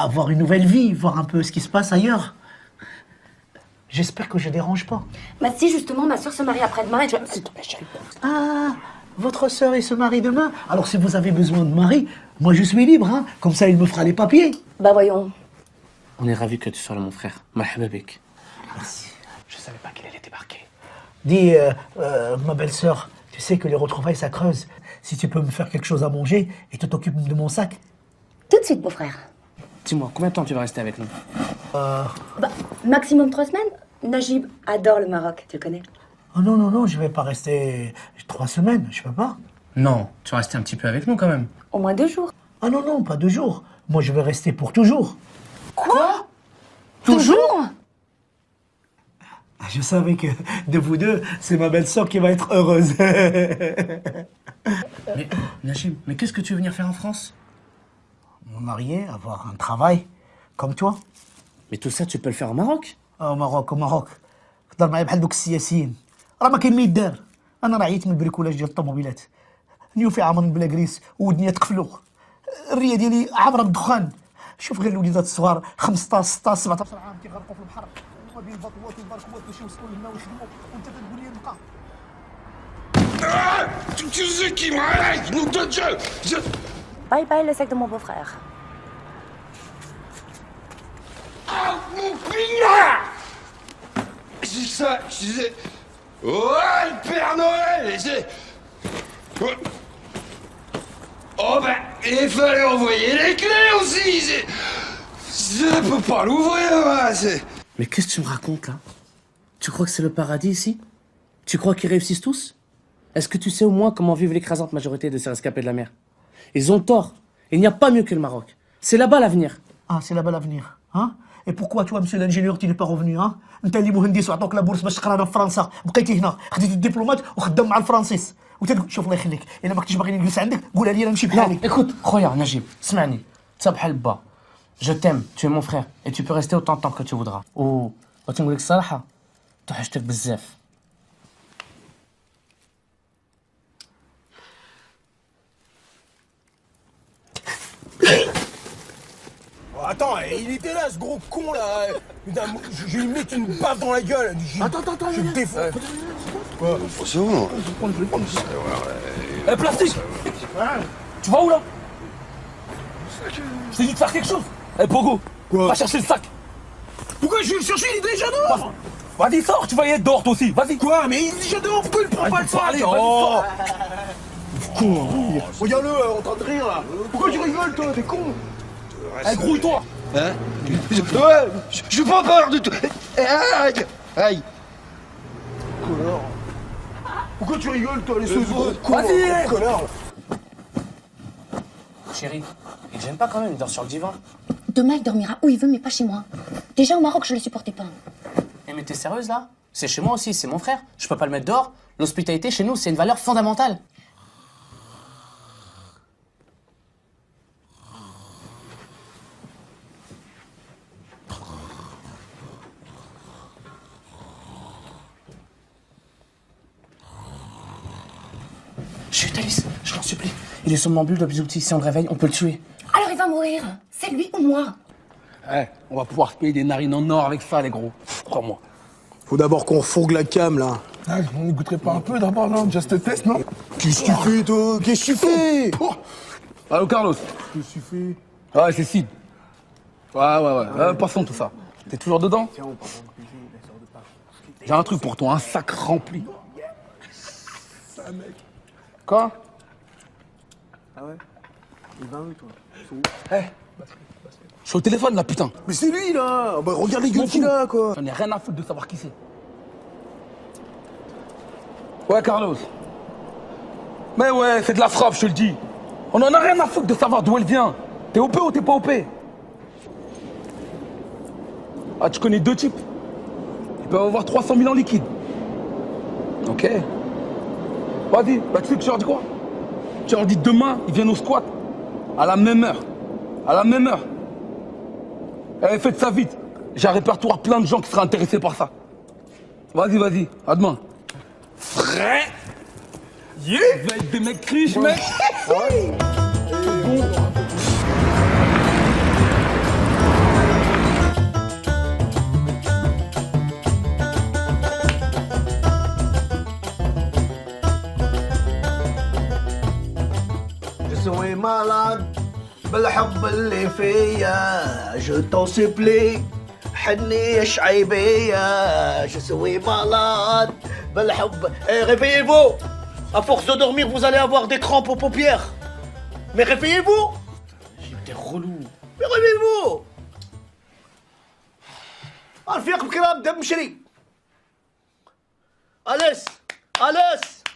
avoir une nouvelle vie, voir un peu ce qui se passe ailleurs. J'espère que je dérange pas. Bah si, justement, ma soeur se marie après-demain et je... Ah, votre sœur elle se marie demain. Alors si vous avez besoin de mari, moi je suis libre, hein. Comme ça il me fera les papiers. Bah voyons. On est ravis que tu sois là, mon frère. Marhaba bik. Merci. Je savais pas qu'il allait débarquer. Dis, ma belle-sœur, tu sais que les retrouvailles ça creuse. Si tu peux me faire quelque chose à manger et tu t'occupes de mon sac. Tout de suite, beau-frère. Dis-moi, combien de temps tu vas rester avec nous? Bah, maximum 3 semaines. Najib adore le Maroc, tu le connais? Oh non, non, non, je vais pas rester 3 semaines, je peux pas. Non, tu vas rester un petit peu avec nous quand même. Au moins 2 jours. Ah non, non, pas 2 jours. Moi je vais rester pour toujours. Quoi? Toujours? Je savais que de vous deux, c'est ma belle-sœur qui va être heureuse. Mais, Najib, mais qu'est-ce que tu veux venir faire en France? Me marier, avoir un travail, comme toi. Mais tout ça, tu peux le faire au Maroc? Au Maroc, au Maroc. تهضر معايا بحال دوك السياسيين. راه ما كاين ما يدار. انا راه عييت من البريكولاج ديال الطوموبيلات. نيوفي عامر بلا كريس ودنيا تقفلو. الريه ديالي عامره بالدخان. شوف غير الوليدات الصغار 15 16 17 عام كيغرقوا في البحر. وما بين البطوات والبركوات باش يوصلوا لهنا ويخدموا وانت تقول لي نبقى. Tu sais qui m'arrête, nous de Dieu. Bye bye le sac de mon beau-frère. Ah, mon pinard! C'est ça, je disais. Oh, le Père Noël! Oh, ben, il fallait envoyer les clés aussi! Je ne peux pas l'ouvrir, moi, c'est. Mais qu'est-ce que tu me racontes là? Tu crois que c'est le paradis ici? Tu crois qu'ils réussissent tous? Est-ce que tu sais au moins comment vivent l'écrasante majorité de ces rescapés de la mer? Ils ont tort. Il n'y a pas mieux que le Maroc. C'est là-bas l'avenir. Ah, c'est là-bas l'avenir, hein? Et pourquoi toi, monsieur l'ingénieur, tu n'es pas revenu, hein? انت اللي مهندس وعطوك لا بورس باش تقرا هنا في فرنسا، بقيتي هنا، خديتي الدبلومات وخدام مع الفرنسيس، وتقول شوف الله يخليك، الا ما كنتيش باغي نجلس عندك قولها لي انا نمشي بحالي. Écoute, خويا Najib, اسمعني. تسا بحال با. Je t'aime, tu es mon frère et tu peux rester autant de temps que tu voudras. وتنقول لك الصراحة توحشتك بزاف. Attends, il était là, ce gros con là. Putain, je vais lui mettre une baffe dans la gueule. Attends, je le défonce. Quoi? C'est bon. Je vais prendre. Eh, plastique! Tu vas où là? Je t'ai dit de faire quelque chose. Eh, Pogo, va chercher le sac. Pourquoi je vais le chercher? Il est déjà dehors. Vas-y, sors, tu vas y être dehors toi aussi. Vas-y. Quoi? Mais il est déjà dehors, pourquoi il prend pas le sac? Allez, oh! Con. Regarde-le en train de rire là. Pourquoi tu rigoles toi? T'es con. Eh, grouille-toi. Hein? Je prends peur de tout. Aïe! Aïe! Connard. Pourquoi tu rigoles toi, les choses? Vas-y, connard. Chérie, il gêne pas quand même, il dort sur le divan. Demain, il dormira où il veut, mais pas chez moi. Déjà au Maroc, je le supportais pas. Eh mais t'es sérieuse là? C'est chez moi aussi, c'est mon frère. Je peux pas le mettre dehors. L'hospitalité chez nous, c'est une valeur fondamentale. Chut, Alice, je t'en supplie. Il est somnambule de bisoutis. Si on le réveille, on peut le tuer. Alors il va mourir. C'est lui ou moi? Eh, on va pouvoir se payer des narines en or avec ça, les gros. Crois-moi. Faut d'abord qu'on refourgue la cam, là. Ah, on n'écouterait pas un peu d'abord, non? Just a test, non? Qu'est-ce que tu fais, toi? Qu'est-ce que tu fais? Allô, Carlos? Qu'est-ce que tu fais? Ouais, c'est Sid. Ouais. Passons tout ça. T'es toujours dedans? J'ai un truc pour toi, un sac rempli. Quoi? Ah ouais? Il va où, toi? Je suis au téléphone là, putain. Mais c'est lui là! Bah regarde les gueules qu'il a, quoi! J'en ai rien à foutre de savoir qui c'est. Ouais, Carlos. Mais ouais, c'est de la frappe, je te le dis. On en a rien à foutre de savoir d'où elle vient. T'es OP ou t'es pas OP? Ah, tu connais deux types. Ils peuvent avoir 300 000 en liquide. Ok. Vas-y, bah tu sais que tu leur dis quoi? Tu leur dis demain, ils viennent au squat. À la même heure. À la même heure. Eh, faites ça vite. J'ai un répertoire plein de gens qui seraient intéressés par ça. Vas-y, vas-y. À demain. Frère. Yeah. Vous êtes des mecs riches, mec. Je suis malade بالحب اللي فيا je t'en supplie حني شعيبية je suis malade بالحب réveillez-vous à force de dormir vous allez avoir des crampes aux paupières mais réveillez-vous T'es relou. mais réveillez-vous الفيق بكرة بدا مشري أليس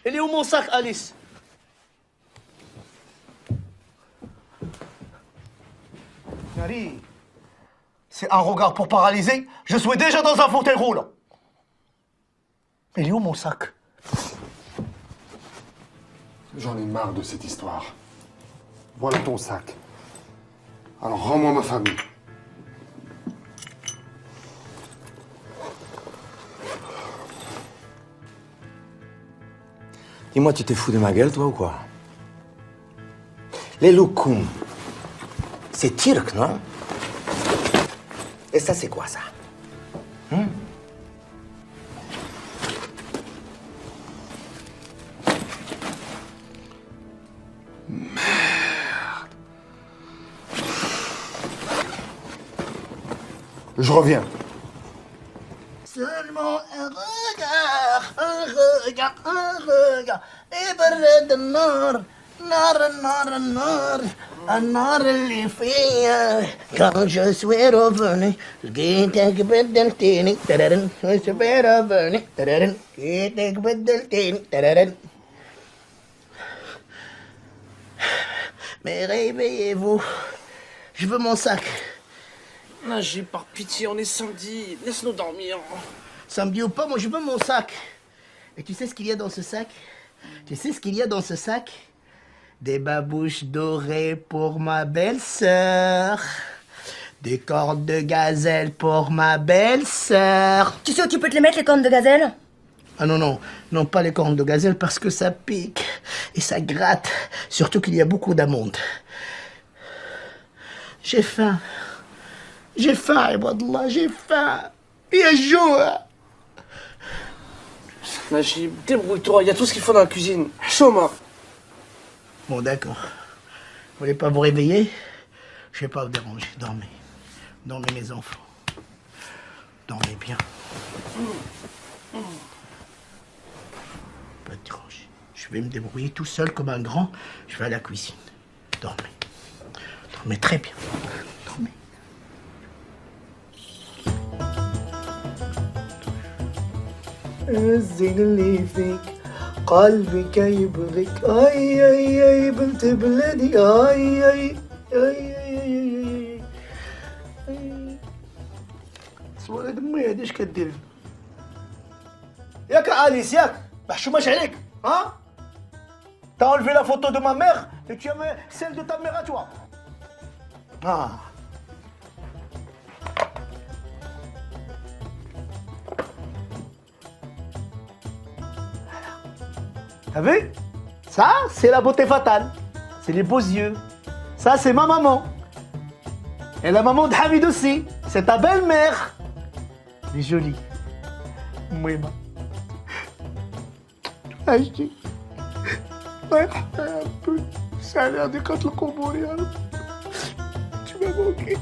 اللي هو مون ساك أليس Nari, c'est un regard pour paralyser. Je suis déjà dans un fauteuil roulant. Il est où mon sac? J'en ai marre de cette histoire. Voilà ton sac. Alors rends-moi ma famille. Dis-moi, tu t'es fou de ma gueule, toi, ou quoi? Les loukoum, c'est turc, non? Et ça, c'est quoi, ça? Je reviens. Seulement un regard, et برد النار النار اللي فيا quand je suis revenu لقيتك بدلتني تررن je suis revenu تررن لقيتك بدلتني تررن mais réveillez-vous je veux mon sac. Najib, par pitié, on est samedi. Laisse-nous dormir. Samedi ou pas, moi je veux mon sac. Et tu sais ce qu'il y a dans ce sac? Tu sais ce qu'il y a dans ce sac? Des babouches dorées pour ma belle-sœur. Des cornes de gazelle pour ma belle-sœur. Tu sais où tu peux te les mettre, les cornes de gazelle? Ah non, pas les cornes de gazelle parce que ça pique et ça gratte. Surtout qu'il y a beaucoup d'amandes. J'ai faim. J'ai faim, Ibadallah, j'ai faim. Il y a jour. Najib, débrouille-toi, il y a tout ce qu'il faut dans la cuisine. Choma. Bon, d'accord. Vous voulez pas vous réveiller? Je vais pas vous déranger. Dormez. Dormez, mes enfants. Dormez bien. Pas te déranger. Je vais me débrouiller tout seul comme un grand. Je vais à la cuisine. Dormez. Dormez très bien. Dormez. الزين اللي فيك قلبك يبغيك اي اي اي بنت بلادي اي اي اي اي اي صوالة دمي هادي اش كدير ياك اليس ياك ما حشوماش عليك ها T'as enlevé la photo de ma mère et tu as mis celle de ta mère à toi. Ah. T'as vu? Ça, c'est la beauté fatale. C'est les beaux yeux. Ça, c'est ma maman. Et la maman de Hamid aussi. C'est ta belle-mère. Elle est jolie. Mouima. عشتي رايحة un peu. Ça a l'air de quand le combo, tu m'as manqué.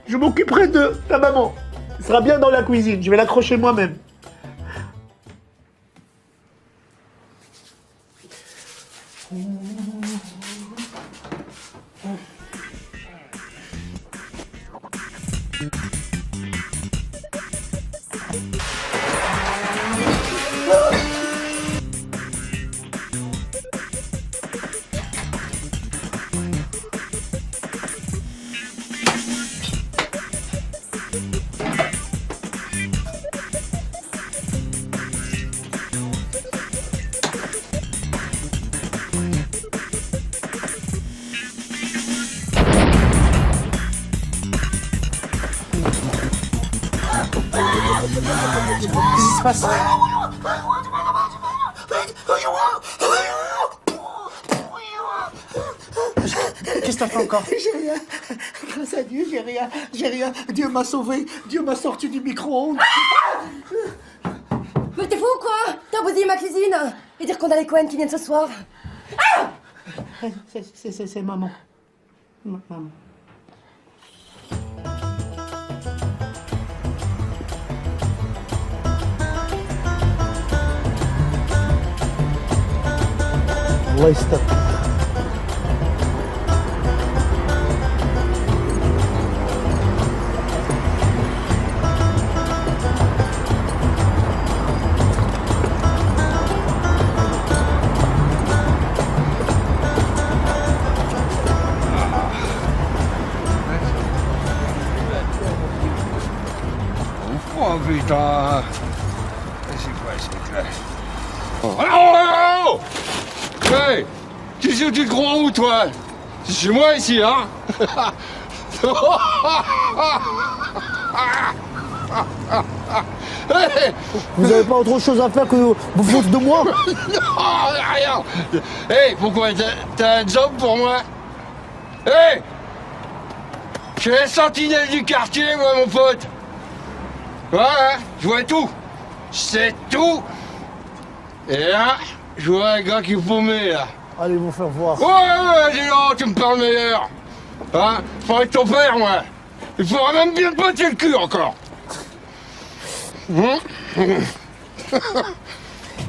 Je m'occuperai de ta maman. Elle sera bien dans la cuisine. Je vais l'accrocher moi-même. Qu'est-ce qui se passe? Qu'est-ce que t'as fait encore? J'ai rien. Grâce à Dieu, j'ai rien. J'ai rien. Dieu m'a sauvé. Dieu m'a sorti du micro-ondes. Mais t'es fou ou quoi? T'as bousillé ma cuisine. Et dire qu'on a les Cohen qui viennent ce soir. C'est maman. Maman. الله يستر. Oh putain. C'est quoi cette classe? Oh! Hey! Qu'est-ce que tu te crois où, toi? C'est chez moi, ici, hein? Hey! Vous avez pas autre chose à faire que vous foutre de moi? Non, rien! Hey, pourquoi? T'as un job pour moi? Hey! Je suis la sentinelle du quartier, moi, mon pote! Ouais, je vois tout! Je sais tout! Et là, je vois un gars qui est paumé, là. Allez vous faire voir. Ouais, dis donc, tu me parles meilleur. Hein? Faudrait que ton père, moi. Il faudra même bien te botter le cul encore.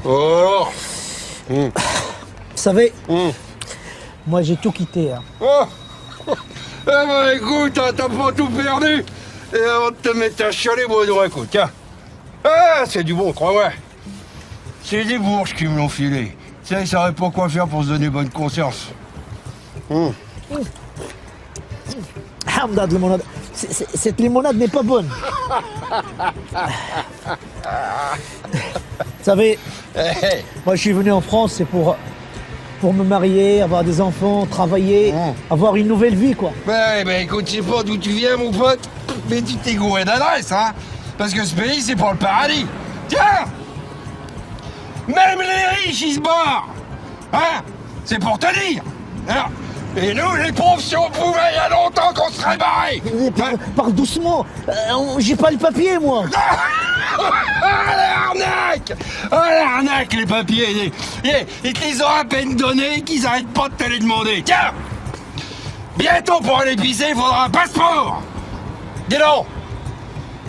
Oh. Vous savez, moi j'ai tout quitté. Hein. Oh. Eh ben écoute, hein, t'as pas tout perdu. Et avant de te mettre à chialer, bon, écoute, tiens. Ah, c'est du bon, crois-moi. C'est des bourges qui me l'ont filé. Tu sais, ils savaient pas quoi faire pour se donner bonne conscience. Hamdad limonade. Cette limonade n'est pas bonne. Vous savez, moi je suis venu en France, c'est pour me marier, avoir des enfants, travailler, avoir une nouvelle vie, quoi. Ben écoute, je sais pas d'où tu viens, mon pote, mais tu t'es gouré d'adresse, hein. Parce que ce pays, c'est pour le paradis. Tiens! Même les riches, ils se barrent. Hein? C'est pour te dire. Hein? Et nous, les pauvres, si on pouvait, il y a longtemps qu'on serait barrés. Parle doucement. J'ai pas le papier, moi. Ah, l'arnaque! Ah, l'arnaque, les papiers. Ils te les ont à peine donnés qu'ils arrêtent pas de te les demander. Tiens! Bientôt, pour aller pisser, il faudra un passeport. Dis donc!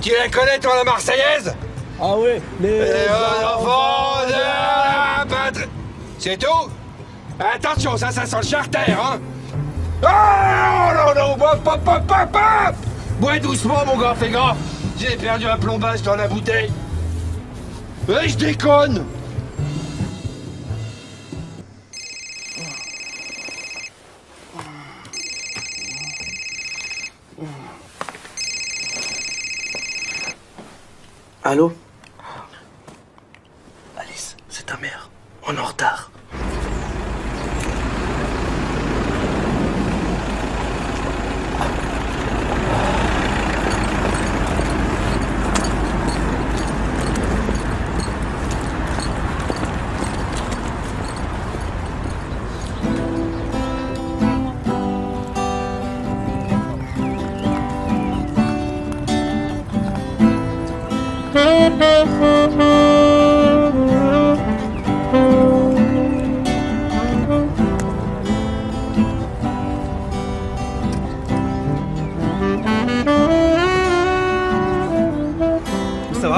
Tu la connais, toi, la Marseillaise? Ah oui, les enfants de la patrie. C'est tout? Attention, ça sent le charter, hein? Oh non, hop! Bois doucement, mon gars, fais gaffe. J'ai perdu un plombage dans la bouteille. Je déconne. Allô? Alice, c'est ta mère. On est en retard.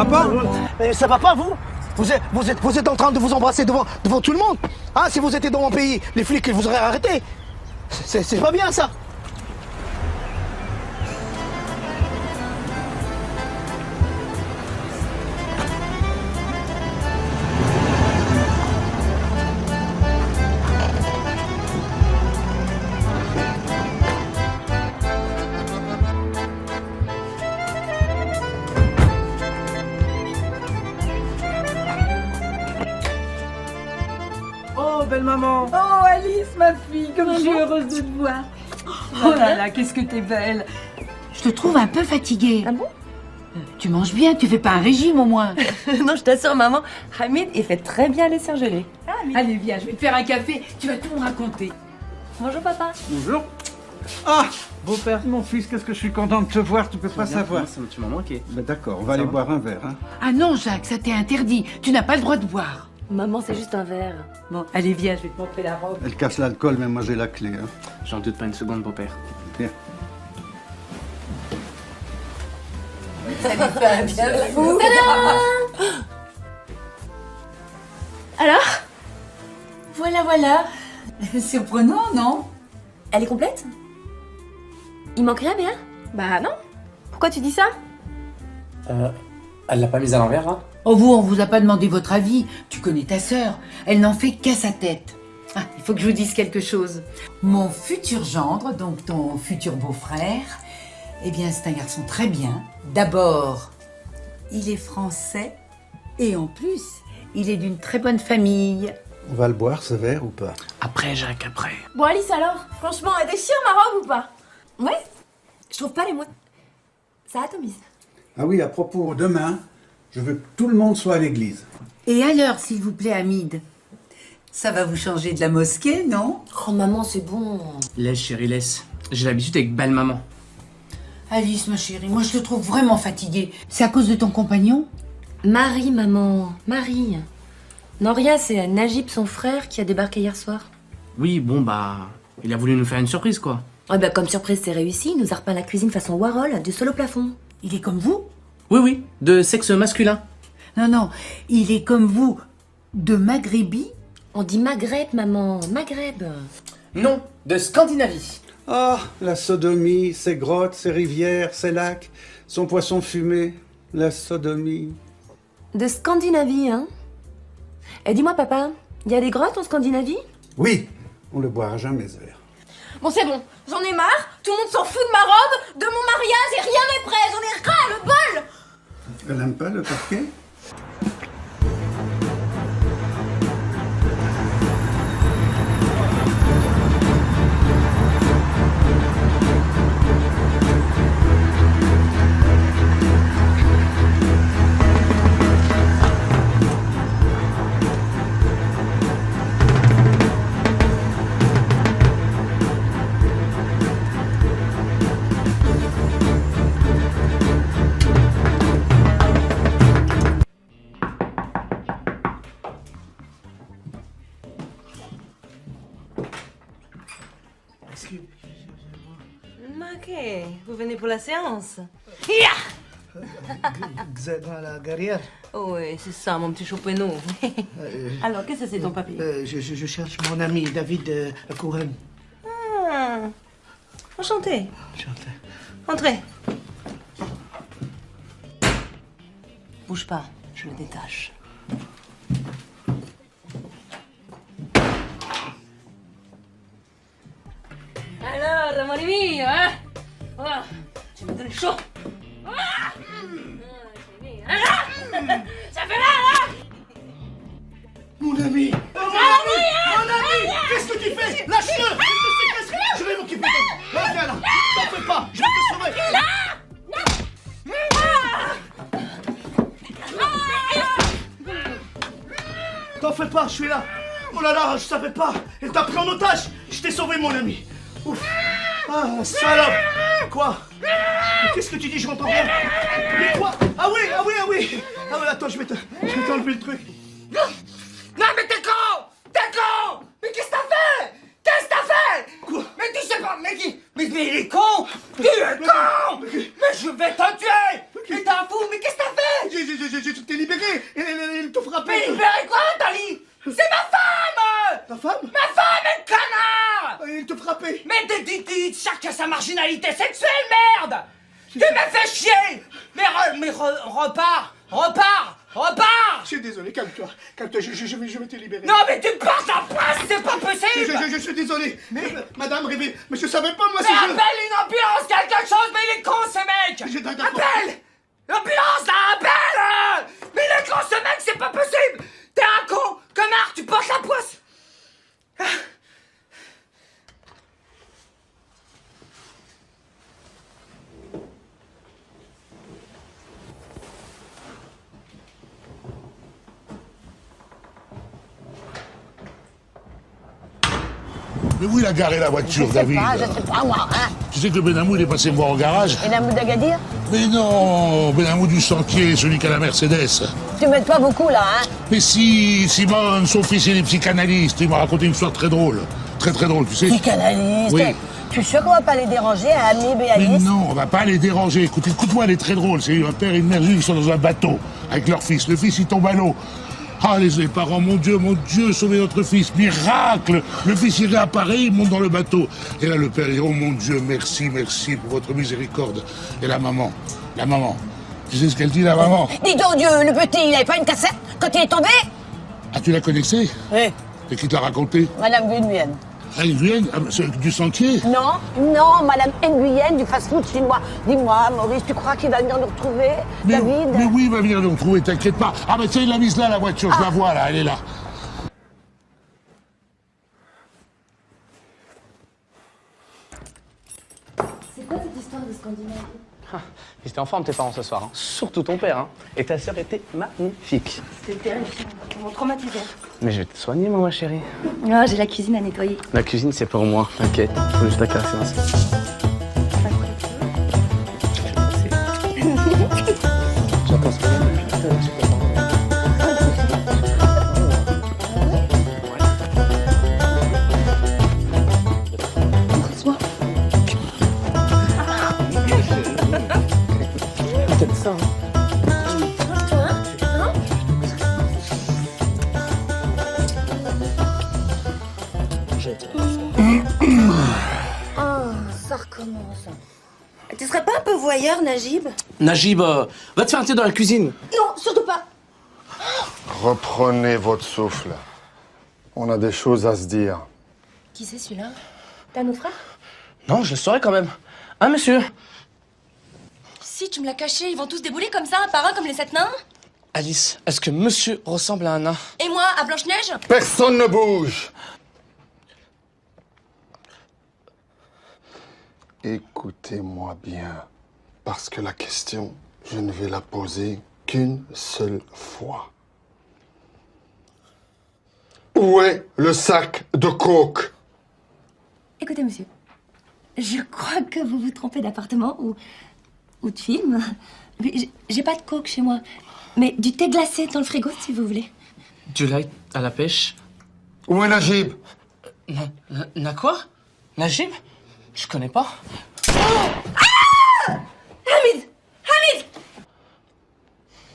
va pas? Ça va pas, vous vous êtes en train de vous embrasser devant tout le monde. Ah, si vous étiez dans mon pays, les flics ils vous auraient arrêté. C'est pas bien, ça. Oh, belle maman. Oh Alice, ma fille, comme je suis heureuse de te voir. Oh là là, qu'est-ce que t'es belle. Je te trouve un peu fatiguée. Ah bon? Tu manges bien, tu fais pas un régime au moins. Non, je t'assure, maman, Hamid, il fait très bien les surgelés. Allez, viens, je vais te faire un café, tu vas tout me raconter. Bonjour, papa. Bonjour. Ah, beau-père, mon fils, qu'est-ce que je suis content de te voir, tu peux pas savoir. Tu m'as manqué. Ben d'accord, on va aller boire un verre. Hein. Ah non, Jacques, ça t'est interdit. Tu n'as pas le droit de boire. Maman, c'est juste un verre. Bon, allez, viens, je vais te montrer la robe. Elle casse l'alcool, mais moi j'ai la clé. Hein. J'en doute pas une seconde, beau-père. Viens. Ça lui fait un bien fou. Alors? Voilà. Surprenant, non? Elle est complète? Il manque rien, bien? Bah non. Pourquoi tu dis ça? Elle l'a pas mise à l'envers, hein? Oh, vous, on vous a pas demandé votre avis. Tu connais ta sœur. Elle n'en fait qu'à sa tête. Ah, il faut que je vous dise quelque chose. Mon futur gendre, donc ton futur beau-frère, eh bien, c'est un garçon très bien. D'abord, il est français. Et en plus, il est d'une très bonne famille. On va le boire, ce verre, ou pas? Après, Jacques, après. Bon, Alice, alors, franchement, elle déchire ma robe ou pas? Ouais. Je trouve pas les mots. Ça atomise. Ah oui, à propos, demain, je veux que tout le monde soit à l'église. Et alors, s'il vous plaît, Hamid, ça va vous changer de la mosquée, non? Oh, maman, c'est bon. Laisse, chérie, laisse. J'ai l'habitude avec belle maman. Alice, ma chérie, moi je te trouve vraiment fatiguée. C'est à cause de ton compagnon? Marie, maman. Marie. Non, rien, c'est Najib, son frère, qui a débarqué hier soir. Oui, bon, bah... Il a voulu nous faire une surprise, quoi. Ouais, bah, comme surprise, c'est réussi. Il nous a repeint la cuisine façon Warhol, du sol au plafond. Il est comme vous? Oui, de sexe masculin. Non, il est comme vous, de Maghrébi? On dit Maghreb, maman. Maghreb. Non, de Scandinavie. Ah, la sodomie, ses grottes, ses rivières, ses lacs, son poisson fumé, la sodomie. De Scandinavie, hein? Et dis-moi, papa, il y a des grottes en Scandinavie? Oui, on le boira jamais, ce verre. Bon, c'est bon. J'en ai marre. Tout le monde s'en fout de ma robe, de mon mariage, et rien n'est prêt. J'en ai ras le bol. Elle n'aime pas le parquet? Ok, vous venez pour la séance? Dans la guerrière. Oui, c'est ça, mon petit chopino. Alors, qu'est-ce que c'est ton papier? Je cherche mon ami David Cohen. Ah, enchanté. Entrez. Bouge pas, je le détache. Alors, mon ami, hein? Voilà, tu me donnes chaud. Ah, ça fait mal, hein? Mon ami! Mon ami! Qu'est-ce que tu fais? Lâche-le! Je vais m'occuper de toi. Viens là! T'en fais pas! Je vais te sauver! T'en fais pas, je suis là! Oh là là, je savais pas! Elle t'a pris en otage! Je t'ai sauvé, mon ami! Ouf! Ah, salope! Quoi? Mais qu'est-ce que tu dis? Je m'entends bien! Mais quoi? Ah oui! Ah oui, attends, je vais t'enlever le truc! Non mais t'es con! T'es con! Mais qu'est-ce que t'as fait? Qu'est-ce que t'as fait? Quoi? Mais tu sais pas, mais il est con! Tu es con! Mais je vais te tuer! Mais t'es un fou, mais qu'est-ce que t'as fait? je t'ai libéré. Il te frappait. Mais libéré quoi, Tali? C'est ma femme! Ta femme? Ma femme est connard! Il te frappait. Mais t'es cherche sa marginalité sexuelle, merde! Tu m'as fait chier! Mais repars! Je suis désolé, calme-toi. Calme-toi, je vais te libérer. Non, mais tu me portes la place, c'est pas possible! Je suis désolé. Madame, rêvez. Mais je savais pas, moi, Mais si je... appelle une ambulance, quelque chose, mais il est con, ce mec! Appelle! L'ambulance, là, appelle! Mais il est con, ce mec, c'est pas possible! T'es un con! Connard, tu portes la poisse! Mais où il a garé la voiture, David? Je sais pas, moi, hein. Tu sais que Benamou, il est passé me voir au garage? Benamou d'Agadir? Mais non, Benamou du Sentier, celui qui a la Mercedes. Tu m'aides pas beaucoup, là, hein. Mais si, Simone, son fils, il est psychanalyste. Il m'a raconté une histoire très drôle. Très drôle, tu sais. Psychanalyste? Oui. Tu es sûr qu'on va pas les déranger à Amib et Alice? Mais non, on va pas les déranger. Écoute-moi, elle est très drôle. C'est un père et une mère juive qui sont dans un bateau avec leur fils. Le fils, il tombe à l'eau. Ah, les parents, mon Dieu, sauvez notre fils. Miracle! Le fils, il réapparaît, il monte dans le bateau. Et là, le père, il dit, oh mon Dieu, merci pour votre miséricorde. Et la maman, tu sais ce qu'elle dit, la maman? Dis donc, Dieu, le petit, il avait pas une cassette quand il est tombé? Ah, tu la connaissais? Oui. Et qui te l'a raconté? Madame Nguyen. Ah, Nguyen? Du Sentier? Non, Madame Nguyen du fast-food chinois. Dis-moi, Maurice, tu crois qu'il va venir nous retrouver, David? Mais oui, il va venir nous retrouver, t'inquiète pas. Ah, mais tiens, il l'a mise là, la voiture, je la vois, là, elle est là. C'est quoi cette histoire de Scandinavie? Ils étaient en forme, tes parents, ce soir. Hein. Surtout ton père. Hein. Et ta sœur était magnifique. C'était terrifiant. Ils m'ont traumatisé. Mais je vais te soigner, moi, ma chérie. Ah, j'ai la cuisine à nettoyer. La cuisine, c'est pour moi. T'inquiète. Faut juste la caresser. J'attends ce moment. Peut-être ça. Oh, ça recommence. Tu serais pas un peu voyeur, Najib? Najib, va te faire un thé dans la cuisine. Non, surtout pas. Reprenez votre souffle. On a des choses à se dire. Qui c'est celui-là? T'es un autre frère? Non, je le saurais quand même. Hein, monsieur? Si, tu me l'as caché, ils vont tous débouler comme ça, un par un, comme les 7 nains? Alice, est-ce que monsieur ressemble à un nain? Et moi, à Blanche-Neige? Personne ne bouge. Écoutez-moi bien, parce que la question, je ne vais la poser qu'une seule fois. Où est le sac de coke? Écoutez, monsieur, je crois que vous vous trompez d'appartement ou de film. J'ai pas de coke chez moi, mais du thé glacé dans le frigo, si vous voulez. Du light à la pêche. Où est Najib? Quoi? Najib? Je connais pas. Ah! Hamid! Hamid!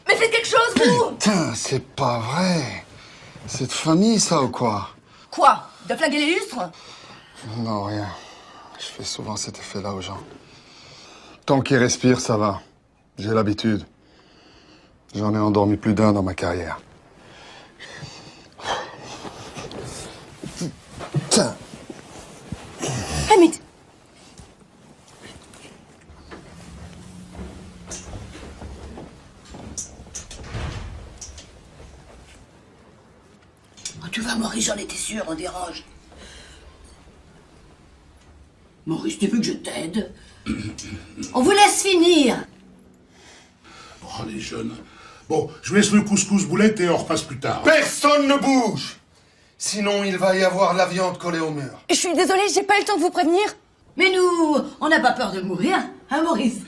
Mais faites quelque chose, vous! Putain, c'est pas vrai. C'est de famille, ça, ou quoi? Quoi? De flinguer les lustres? Non, rien. Je fais souvent cet effet-là aux gens. Tant qu'ils respirent, ça va. J'ai l'habitude. J'en ai endormi plus d'un dans ma carrière. Putain. Hamid! Tu vas, Maurice, j'en étais sûr, on dérange. Maurice, tu veux que je t'aide? On vous laisse finir. Oh, les jeunes. Bon, je vous laisse le couscous boulette et on repasse plus tard. Personne ne bouge! Sinon, il va y avoir la viande collée au mur. Je suis désolée, j'ai pas eu le temps de vous prévenir. Mais nous, on n'a pas peur de mourir, hein, Maurice?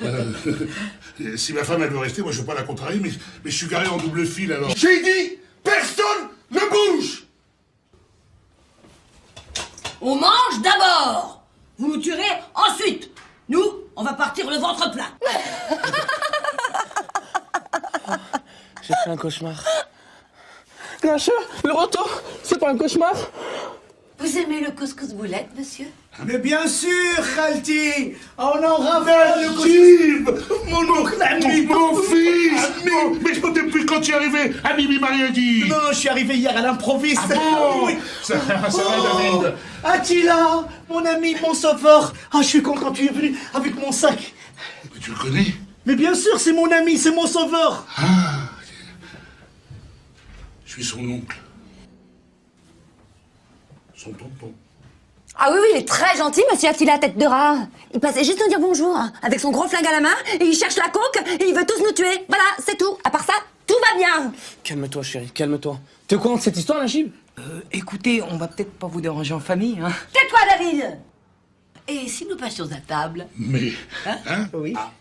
Si ma femme, elle veut rester, moi, je veux pas la contrarier, mais je suis garé en double fil, alors... J'ai dit, personne ne bouge! On mange d'abord. Vous nous tuerez ensuite. Nous, on va partir le ventre plein. J'ai fait un cauchemar. Nacha, le retour, c'est pas un cauchemar? Vous aimez le couscous boulette, monsieur? Mais bien sûr, Khalti. On en ravale le couscous. Mon fils. Mais depuis quand tu es arrivé, Mimi m'a rien dit. Non, je suis arrivé hier à l'improviste. Ah bon? Oui. Ça va, David. Attila, mon ami, mon sauveur. Ah, je suis content que tu es venu avec mon sac. Mais tu le connais? Mais bien sûr, c'est mon ami, c'est mon sauveur. Ah. Je suis son oncle. Son tonton. Ah oui, oui, il est très gentil, monsieur Attila Tête de Rat. Il passait juste nous dire bonjour, avec son gros flingue à la main, et il cherche la coke, et il veut tous nous tuer. Voilà, c'est tout. À part ça, tout va bien. Calme-toi, chérie, calme-toi. T'es au courant de cette histoire, Najib? Écoutez, on va peut-être pas vous déranger en famille, hein. Tais-toi, David. Et si nous passions à table? Mais... Hein? Oui. Ah,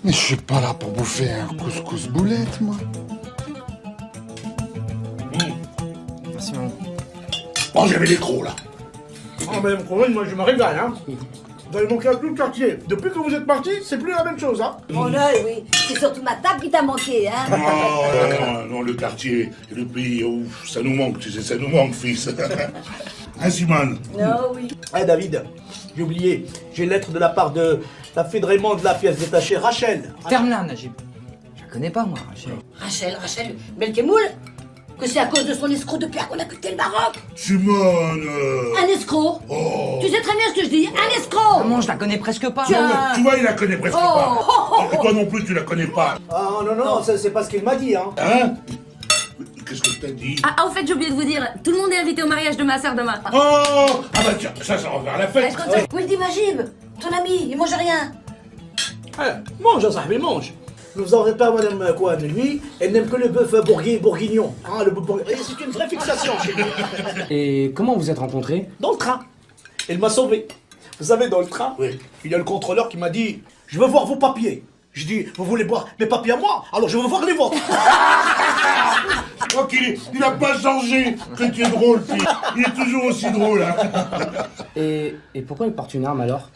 Mais je suis pas là pour bouffer un couscous boulette, moi. Merci, maman. Bon, j'avais les crocs, là. Oh, madame Corinne, moi je me régale, hein. Vous avez manqué à tout le quartier. Depuis que vous êtes parti, c'est plus la même chose, hein. Mon œil, oui. C'est surtout ma table qui t'a manqué, hein. Non, le quartier et le pays, ouf, ça nous manque, tu sais, ça nous manque, fils. Hein, Simone? Non, oui. Eh, David, j'ai oublié. J'ai une lettre de la part de la fille de Raymond de la pièce détachée, Rachel. Ferme là, Najib. Je la connais pas, moi, Rachel. Rachel Belkemoul? Que c'est à cause de son escroc de Pierre qu'on a quitté le Maroc? Simone! Un escroc? Oh. Tu sais très bien ce que je dis, un escroc! Maman, je la connais presque pas. Tu vois, il la connaît presque pas. Oh. Et toi non plus, tu la connais pas. Ah, non, ça, c'est pas ce qu'il m'a dit, hein. Hein? Qu'est-ce que t'as dit? Ah, au fait, j'ai oublié de vous dire, tout le monde est invité au mariage de ma sœur demain. Oh! Ah bah tiens, ça va faire la fête. Où il dit Majib? Ton ami, il mange rien. Mange, Sahbi, mange. Ne vous en faites pas, madame Cohen, lui, elle n'aime que le bœuf bourguignon. Hein, le bœuf bourguignon. Et c'est une vraie fixation chez lui. Et comment vous êtes rencontrés? Dans le train. Elle m'a sauvé. Vous savez, dans le train, il y a le contrôleur qui m'a dit « Je veux voir vos papiers ». Je dis « Vous voulez voir mes papiers à moi? Alors je veux voir les vôtres ». Je crois qu'il n'a pas changé, que tu es drôle, fils. Il est toujours aussi drôle. Hein. Et pourquoi il porte une arme alors?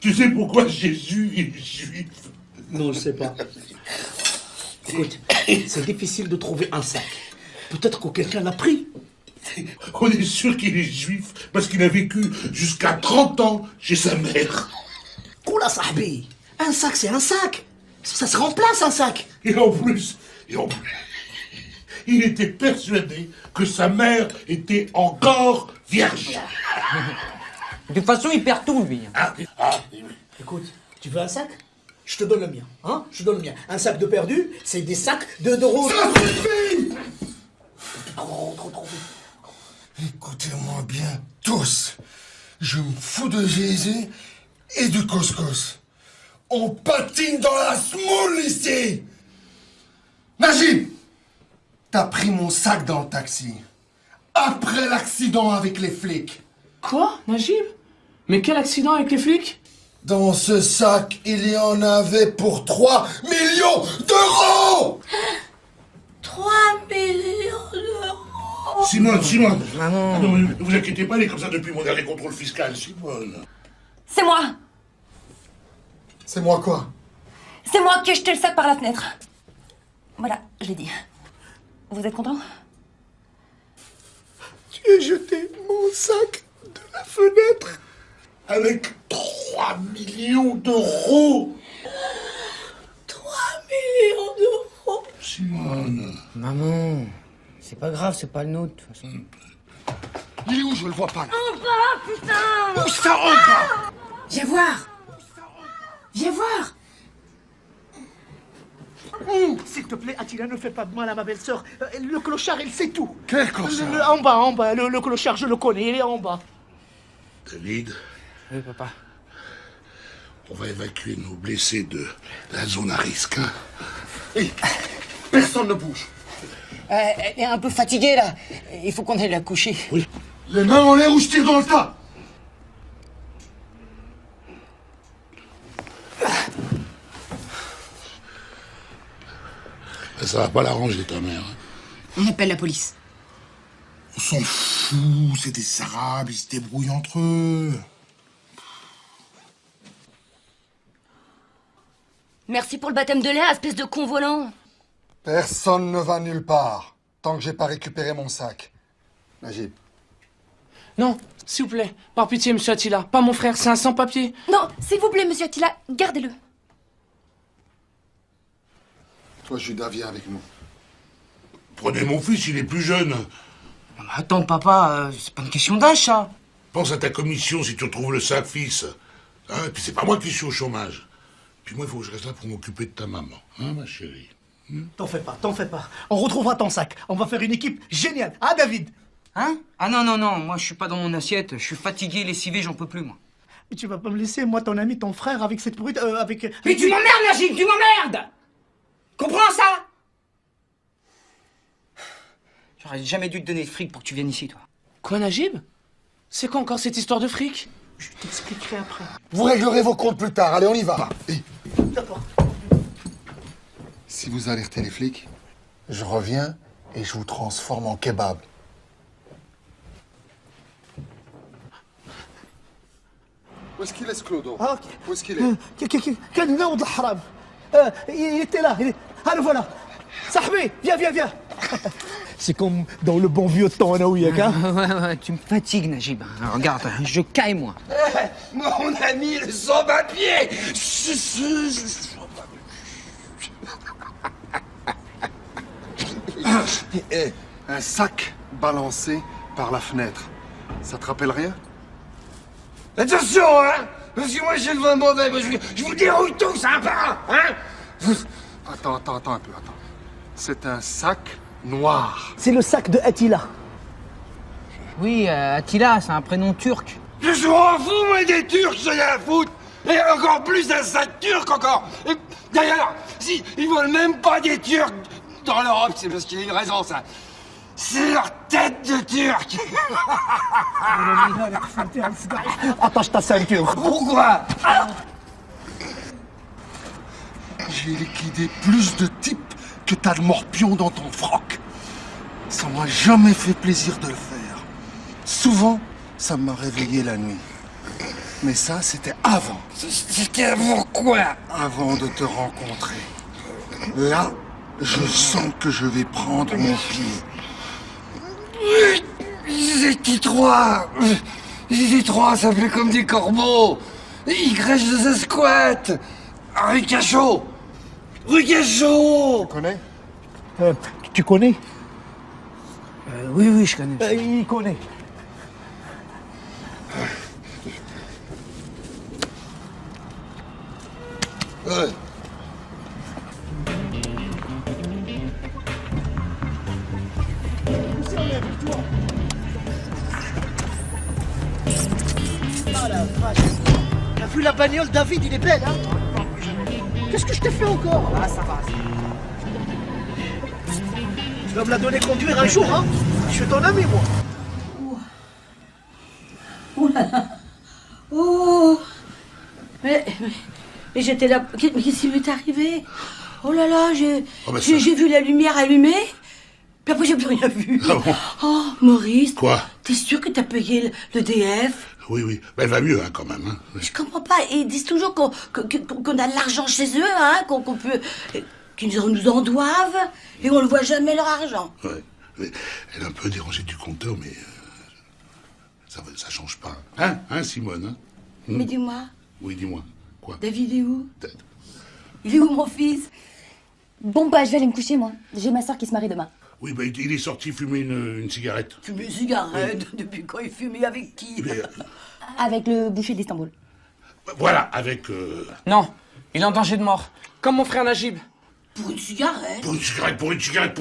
Tu sais pourquoi Jésus est juif? Non, je sais pas. Écoute, c'est difficile de trouver un sac. Peut-être que quelqu'un l'a pris. On est sûr qu'il est juif parce qu'il a vécu jusqu'à 30 ans chez sa mère. Koula Sahbi, un sac c'est un sac. Ça se remplace un sac. Et en plus, il était persuadé que sa mère était encore vierge. De toute façon, il perd tout, lui. Écoute, tu veux un sac? Je te donne le mien, hein? Je te donne le mien. Un sac de perdu, c'est des sacs d'euros. Ça suffit! Trop. Écoutez-moi bien, tous. Je me fous de Jésus et du couscous. On patine dans la smoule ici! Najib! T'as pris mon sac dans le taxi. Après l'accident avec les flics. Quoi, Najib? Mais quel accident avec les flics? Dans ce sac, il y en avait pour 3 millions d'euros! 3 millions d'euros. Simone. Maman. Non, vous inquiétez pas, elle est comme ça depuis mon dernier contrôle fiscal, Simone. C'est moi. C'est moi quoi? C'est moi qui ai jeté le sac par la fenêtre. Voilà, je l'ai dit. Vous êtes content? Tu as jeté mon sac de la fenêtre avec 3 millions d'euros. 3 millions d'euros. Simone. Maman, c'est pas grave, c'est pas le nôtre, de toute façon. Il est où? Je le vois pas là. En bas, putain. Où ça en bas? Viens voir. Viens voir. S'il te plaît, Attila, ne fais pas de mal à ma belle-sœur. Le clochard, il sait tout. Quel clochard? En bas, le clochard, je le connais, il est en bas. David. Oui, papa. On va évacuer nos blessés de la zone à risque. Hein. Hey, personne ne bouge. Elle est un peu fatiguée, là. Il faut qu'on aille la coucher. Oui. Les mains en l'air ou je tire dans le tas. Ça va pas l'arranger, ta mère. On appelle la police. On s'en fout, c'est des Arabes, ils se débrouillent entre eux. Merci pour le baptême de l'air, espèce de con volant. Personne ne va nulle part, tant que j'ai pas récupéré mon sac. Najib. Non, s'il vous plaît, par pitié, monsieur Attila, pas mon frère, c'est un sans-papier. Non, s'il vous plaît, monsieur Attila, gardez-le. Toi, Judas, viens avec nous. Prenez mon fils, il est plus jeune. Attends, papa, c'est pas une question d'âge, ça. Pense à ta commission si tu retrouves le sac, fils. Hein, et puis c'est pas moi qui suis au chômage. Puis moi, il faut que je reste là pour m'occuper de ta maman. Hein, ma chérie? T'en fais pas, t'en fais pas. On retrouvera ton sac. On va faire une équipe géniale. Ah, David? Hein? Ah non, moi je suis pas dans mon assiette. Je suis fatigué, lessivé, j'en peux plus, moi. Mais tu vas pas me laisser, moi, ton ami, ton frère, avec cette brute, avec... Mais tu m'emmerdes, Najib, tu m'emmerdes! Comprends ça? J'aurais jamais dû te donner de fric pour que tu viennes ici, toi. Quoi, Najib? C'est quoi encore cette histoire de fric? Je t'expliquerai après. Vous réglerez vos comptes plus tard. Allez, on y va. D'accord. Si vous alertez les flics, je reviens et je vous transforme en kebab. Où est-ce qu'il est, ce Clodo? Ah, ok. Où est-ce qu'il est? كان هنا ولد الحرام. Il était là. Ah, le voilà. Sahbi, viens. C'est comme dans le bon vieux temps, Anaouiak, hein? Ouais, tu me fatigues, Najib. Regarde, je caille, moi. Mon ami, le sans-papier. Un sac balancé par la fenêtre. Ça te rappelle rien? Attention, hein. Parce que moi, j'ai le vent bordel. Je vous dérouille tous, hein, par un, hein. Attends un peu, attends. C'est un sac noir. C'est le sac de Attila. Oui, Attila, c'est un prénom turc. Je m'en fous, moi, des Turcs, j'en ai à foutre. Et encore plus un sac turc, encore. Et d'ailleurs, si ils veulent même pas des Turcs dans l'Europe, c'est parce qu'il y a une raison, ça. C'est leur tête de Turc. Attache ta ceinture. Pourquoi? J'ai liquidé plus de types que t'as de morpions dans ton froc. Ça m'a jamais fait plaisir de le faire. Souvent, ça m'a réveillé la nuit. Mais ça, c'était avant. C'était avant quoi? Avant de te rencontrer. Là, je sens que je vais prendre mon pied. Ils étaient trois. Ça fait comme des corbeaux. Ils crèchent de sa squat. Rue Cachot. Tu connais? Tu connais? Oui, je connais. Il connaît. Ouais. Ah la vache. T'as vu la bagnole, David, il est belle, hein? Qu'est-ce que je t'ai fait encore? Ah, ça va. Tu vas me la donner conduire un jour, hein? Je suis ton ami, moi. Oh là là. Oh. Mais j'étais là. Mais qu'est-ce qui m'est arrivé? Oh là là, j'ai vu la lumière allumée. Puis après, j'ai plus rien vu. Ah bon? Oh, Maurice. Quoi? T'es sûr que t'as payé le DF? Oui. Ben, elle va mieux, hein, quand même. Hein. Je comprends pas. Ils disent toujours qu'on a de l'argent chez eux, hein, qu'on peut... qu'ils nous en doivent, et on ne voit jamais leur argent. Ouais. Elle est un peu dérangée du compteur, mais... ça change pas. Hein, Simone, hein? Mais dis-moi... Oui, dis-moi. Quoi? David est où? Il est où, mon fils? Bon, bah, je vais aller me coucher, moi. J'ai ma soeur qui se marie demain. Oui, ben, il est sorti fumer une cigarette. Fumer une cigarette? Oui. Depuis quand il fumait? Avec qui? Avec le boucher d'Istanbul. Voilà, avec... Non, il est en danger de mort. Comme mon frère Najib. Pour une cigarette? Pour des cigarettes,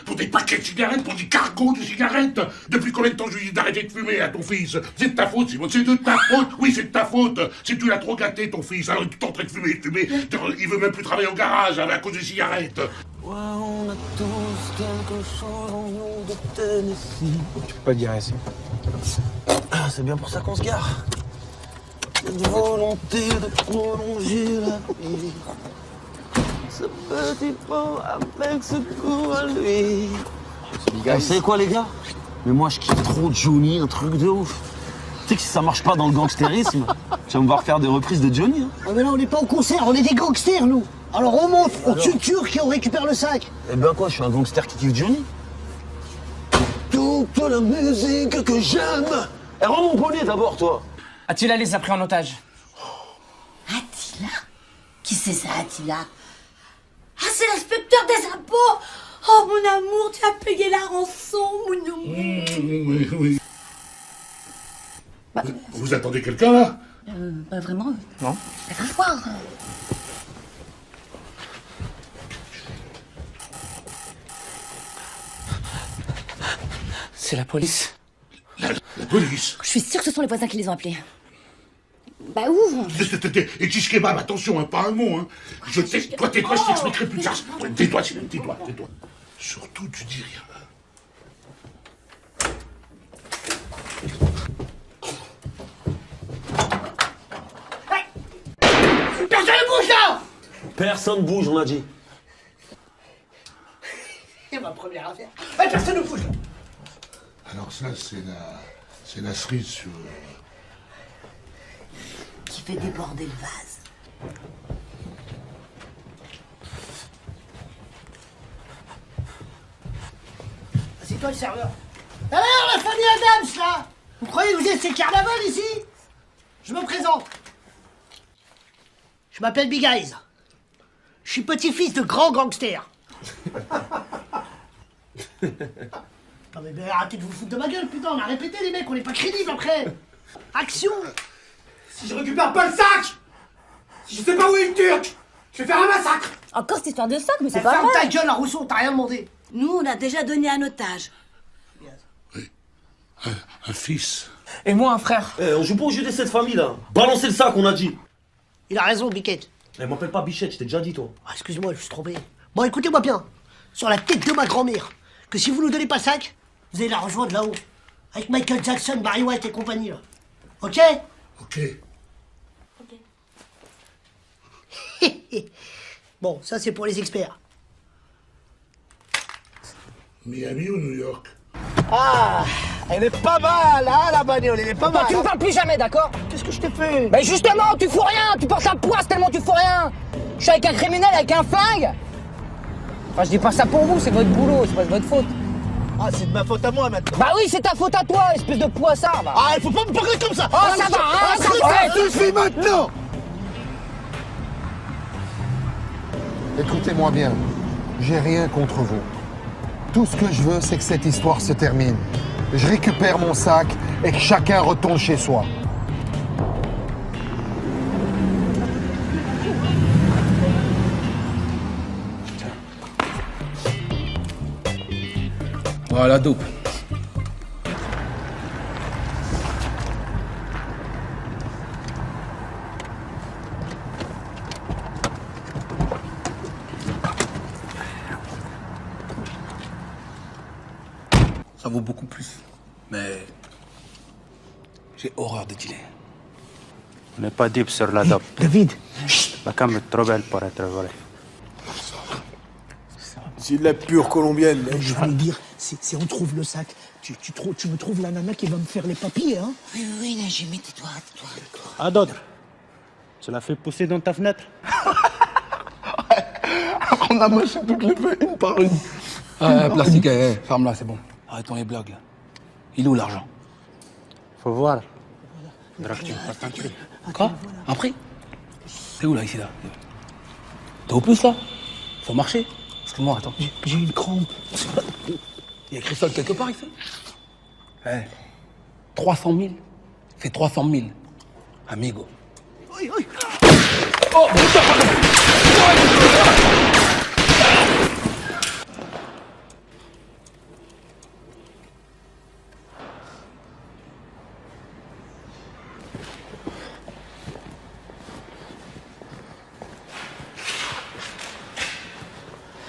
pour des paquets de cigarettes, pour des cargos de cigarettes. Depuis combien de temps je lui dis d'arrêter de fumer à ton fils? C'est de ta faute, Simone, c'est de ta faute. Oui, c'est de ta faute. C'est que tu l'as trop gâté, ton fils. Alors il est en train de fumer. Il veut même plus travailler au garage à cause des cigarettes. Ouais, on a tous quelque chose en nous de Tennessee. Tu peux pas dire ici. C'est bien pour ça qu'on se gare. Cette volonté de prolonger la vie. Ce petit pot avec ce goût à lui. Vous savez quoi, les gars? Mais moi, je kiffe trop Johnny, un truc de ouf. Tu sais que si ça marche pas dans le gangstérisme, tu vas me voir faire des reprises de Johnny. Hein. Ah mais là on n'est pas au concert, on est des gangsters nous. Alors on monte, on tue le Turc et on récupère le sac. Eh ben quoi, je suis un gangster qui kiffe Johnny. Toute la musique que j'aime. Eh, rends mon poney d'abord, toi. Attila les a pris en otage. Attila? Qui c'est ça, Attila? Ah, c'est l'inspecteur des impôts! Oh, mon amour, tu as payé la rançon, mon amour! Oui. Vous attendez quelqu'un, là? Pas vraiment. Non. Va voir. C'est la police. La police? Je suis sûre que ce sont les voisins qui les ont appelés. Bah ouvre! Et Tish Kebab, attention, hein, pas un mot, hein. Toi, tais-toi, je t'expliquerai plus tard. Tais-toi, tais-toi. Surtout, tu dis rien. Personne ne bouge là! Personne bouge, on a dit. C'est ma première affaire. Hey, personne ne bouge! Alors ça, c'est la cerise sur... Qui fait déborder le vase. C'est toi le serveur. Alors, la famille Adams, là! Vous croyez que vous êtes ces carnavals ici? Je me présente. Je m'appelle Big Eyes. Je suis petit-fils de grands gangsters. Non mais arrêtez de vous foutre de ma gueule, putain, on a répété les mecs, on n'est pas crédibles après. Action! Si je récupère pas le sac, si je sais pas où est le Turc, je vais faire un massacre. Encore cette histoire de sac, mais c'est Eh, pas ferme vrai! ta gueule, la Rousseau, t'as rien demandé. Nous, on a déjà donné un otage. Un fils. Et moi, un frère. Eh, on joue pas au jeu de cette famille, là. Balancez le sac, on a dit. Il a raison, Biquette. Eh, m'appelle pas Bichette, je t'ai déjà dit, toi. Ah, excuse-moi, je suis trompé. Bon, écoutez-moi bien. Sur la tête de ma grand-mère, que si vous nous donnez pas le sac, vous allez la rejoindre là-haut. Avec Michael Jackson, Barry White et compagnie, là. Ok? Ok. Bon, ça c'est pour les experts. Miami ou New York? Ah, elle est pas mal, hein, la bagnole, elle est pas Toi, mal. tu me parles plus jamais, d'accord? Qu'est-ce que je t'ai fait? Mais justement, tu fous rien, tu portes la poisse tellement tu fous rien. Je suis avec un criminel, avec un flingue. Enfin, je dis pas ça pour vous, c'est votre boulot, c'est pas de votre faute. Ah, c'est de ma faute à moi maintenant. Bah oui, c'est ta faute à toi, espèce de poissard, va. Ah, il faut pas me parler comme ça. Oh, ça va, hein, ça va. Ouais, tout suffit maintenant. Écoutez-moi bien, j'ai rien contre vous. Tout ce que je veux, c'est que cette histoire se termine. Je récupère mon sac et que chacun retourne chez soi. Voilà, dope. Ça vaut beaucoup plus. Mais j'ai horreur de dealer. On n'est pas deep sur la dope. David. La cam est trop belle pour être vraie. C'est de la pure colombienne, mec. Je voulais dire, si on trouve le sac, tu me trouves la nana qui va me faire les papiers, hein? Oui, là, j'ai mis, tais-toi. Ah, d'autres. Tu l'as fait pousser dans ta fenêtre? On a mâché toutes les feuilles une par une. Plastique, ferme-la, c'est bon. Arrêtons les blagues, là. Il est où l'argent? Faut voir. Drac, tu me passes un truc. Quoi? Un prix? C'est où, là, ici, là? T'es au plus, là? Faut marcher. Excuse-moi, attends. J'ai une crampe. Il y a Cristal quelque part, ici? 300 000. C'est 300 000. Amigo. Oui, oui. Oh, putain!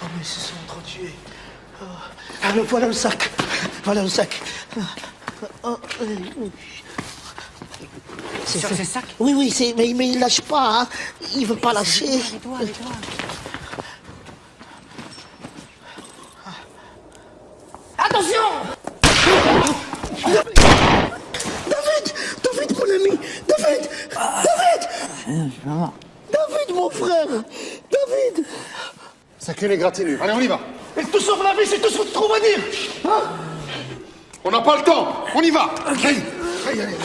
Oh, mais ils se sont entretués. Ah, voilà le sac. Voilà le sac. C'est sur ces sacs? Oui, oui, mais il lâche pas, hein. Il veut pas lâcher. Arrête-toi. Attention! David! David, mon frère! David! C'est que les gratinures. Allez, on y va. Et tout sauve la vie, c'est tout ce que tu trouves à dire! Hein? On n'a pas le temps. On y va. Allez, allez.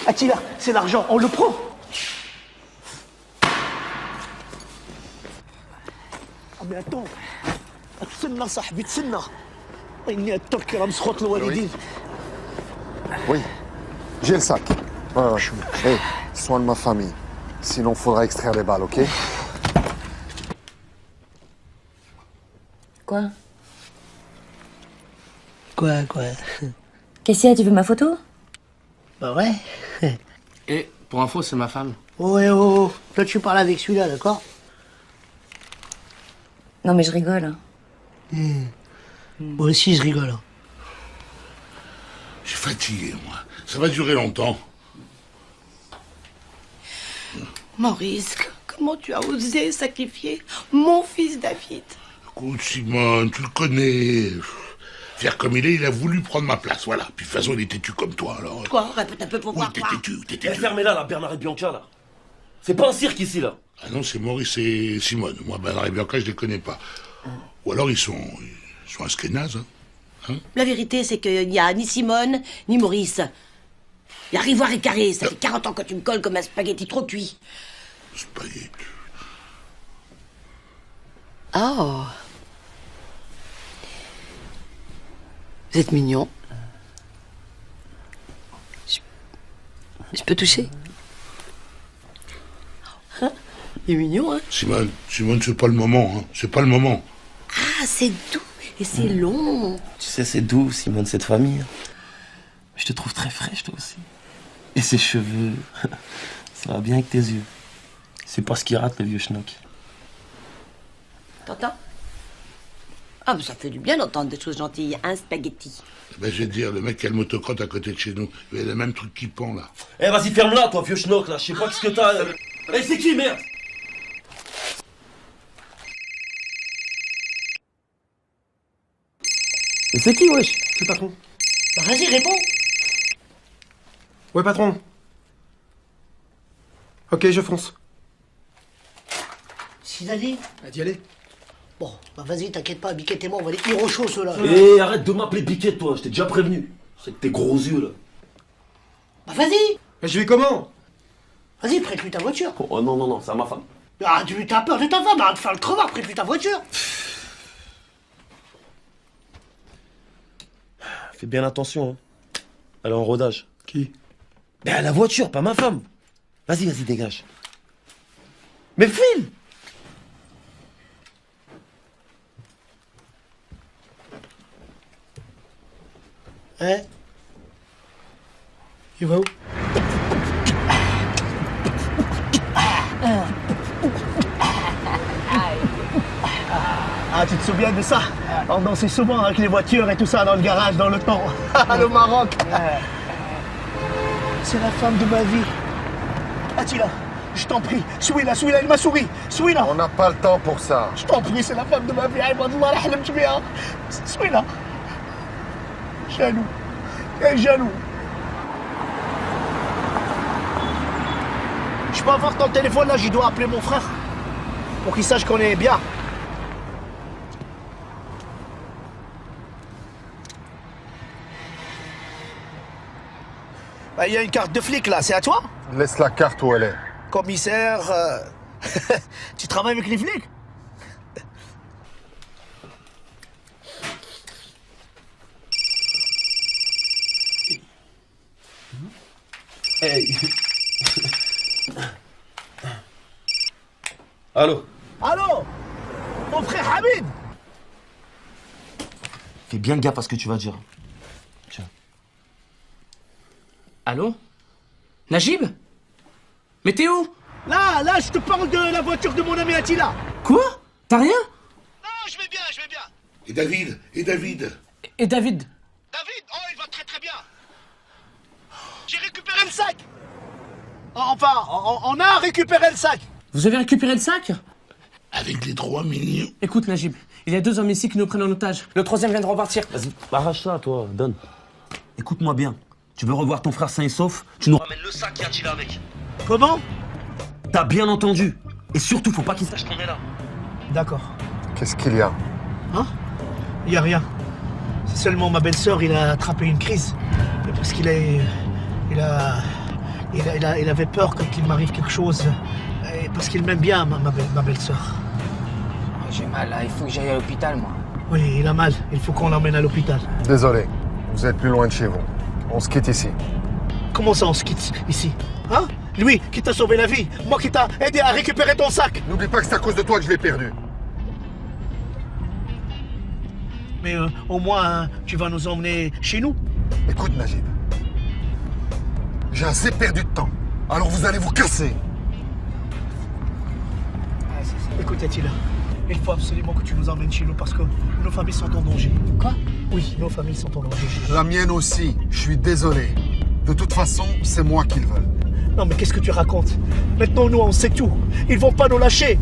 Attila, c'est l'argent, on le prend. mais attends, تسنى صاحبي تسنى إني أترك راه مسخوط الوالدين. Oui, j'ai le sac. Ouais. Hey, soin de ma famille. Sinon, faudra extraire les balles, ok? Quoi? Quoi? Qu'est-ce qu'il y a, tu veux ma photo? Bah ouais. Et pour info, c'est ma femme. Oh. Toi, tu parles avec celui-là, d'accord? Non, mais je rigole. Moi aussi, je rigole. Je suis fatigué, moi. Ça va durer longtemps. Maurice, comment tu as osé sacrifier mon fils David? Écoute, Simone, tu le connais. Faire comme il a voulu prendre ma place, voilà. Puis de toute façon, il est têtu comme toi, alors. Quoi? Répète un peu pour voir. T'es têtu. Fermez-la, là, Bernard et Bianca, là. C'est pas un cirque ici, là. Ah non, c'est Maurice et Simone. Moi, Bernard et Bianca, je les connais pas. Ou alors, ils sont askénazes, hein. La vérité, c'est qu'il n'y a ni Simone, ni Maurice. Il y a Rivoire et Carré. Ça fait 40 ans que tu me colles comme un spaghetti trop cuit. Spaghetti. Oh. Vous êtes mignon. Je peux toucher? Hein? Il est mignon, hein? Simone, c'est pas le moment, hein. C'est pas le moment. Ah, c'est doux et c'est long. Tu sais, c'est doux, Simone, cette famille. Je te trouve très fraîche, toi aussi. Et ses cheveux, ça va bien avec tes yeux. C'est pas ce qui rate, le vieux schnock. T'entends? Ah, mais ça fait du bien d'entendre des choses gentilles, hein, spaghetti. Ben, je vais te dire, le mec qui a le motocrotte à côté de chez nous, il a le même truc qui pend, là. Eh, vas-y, ferme-la, toi, vieux schnock, là. Je sais pas ce que t'as. Eh, c'est qui, merde? Et c'est qui, wesh? C'est le patron. Bah, vas-y, réponds. Ouais, patron. Ok, je fonce. S'il a dit? Elle dit aller. Bon, bah vas-y, t'inquiète pas, Biquette et moi, on va les tirer au chaud, ceux-là. Eh, arrête de m'appeler Biquette, toi. Je t'ai déjà prévenu. C'est que tes gros yeux, là. Bah vas-y. Mais je vais comment? Vas-y, prête-lui ta voiture. Oh non, c'est à ma femme. Ah, tu as peur de ta femme, arrête de faire le crevard, prête-lui ta voiture. Fais bien attention, hein. Elle est en rodage. Qui? Ben, la voiture, pas ma femme. Vas-y, dégage. Mais file! Hein? Il va où? Ah, tu te souviens de ça? On dansait souvent avec les voitures et tout ça dans le garage, dans le temps. Le Maroc. C'est la femme de ma vie. Attila, je t'en prie, suis-la, il m'a souri. Suis-la. On n'a pas le temps pour ça. Je t'en prie, c'est la femme de ma vie. Aïbadallah, la حلمت بها. Suis-la. Jaloux. Jaloux. Je peux avoir ton téléphone là, je dois appeler mon frère. Pour qu'il sache qu'on est bien. Il y a une carte de flic là, c'est à toi? Laisse la carte où elle est. Commissaire, tu travailles avec les flics? Hey. Allô? Allô? Mon frère Hamid? Fais bien gaffe à ce que tu vas dire. Tiens. Allô? Najib? Mais t'es où? Là, je te parle de la voiture de mon ami Attila. Quoi? T'as rien? Non, je vais bien. Et David? Et David? David, oh, il va très très bien. J'ai récupéré le sac. Enfin, on a récupéré le sac. Vous avez récupéré le sac? Avec les 3 millions. Écoute, Najib, il y a 2 hommes ici qui nous prennent en otage. Le 3e vient de repartir. Vas-y, arrache ça, toi, donne. Écoute-moi bien. Tu veux revoir ton frère sain et sauf? Tu nous ramènes le sac et Attila avec. Comment? T'as bien entendu. Et surtout, faut pas qu'il sache qu'on est là. D'accord. Qu'est-ce qu'il y a? Hein? Il y a rien. C'est seulement ma belle-sœur, il a attrapé une crise. Et parce qu'il avait peur qu'il m'arrive quelque chose. Et parce qu'il m'aime bien, ma belle-sœur. J'ai mal là, il faut que j'aille à l'hôpital, moi. Oui, il a mal. Il faut qu'on l'emmène à l'hôpital. Désolé, vous êtes plus loin de chez vous. On se quitte ici. Comment ça, on se quitte ici? Hein? Lui qui t'a sauvé la vie, moi qui t'a aidé à récupérer ton sac. N'oublie pas que c'est à cause de toi que je l'ai perdu. Mais au moins, tu vas nous emmener chez nous. Écoute, Najib. J'ai assez perdu de temps. Alors vous allez vous casser. Écoute, Attila, il faut absolument que tu nous emmènes chez nous parce que nos familles sont en danger. Quoi? Oui, nos familles sont en danger. La mienne aussi. Je suis désolé. De toute façon, c'est moi qu'ils veulent. Non, mais qu'est-ce que tu racontes? Maintenant, nous, on sait tout. Ils vont pas nous lâcher.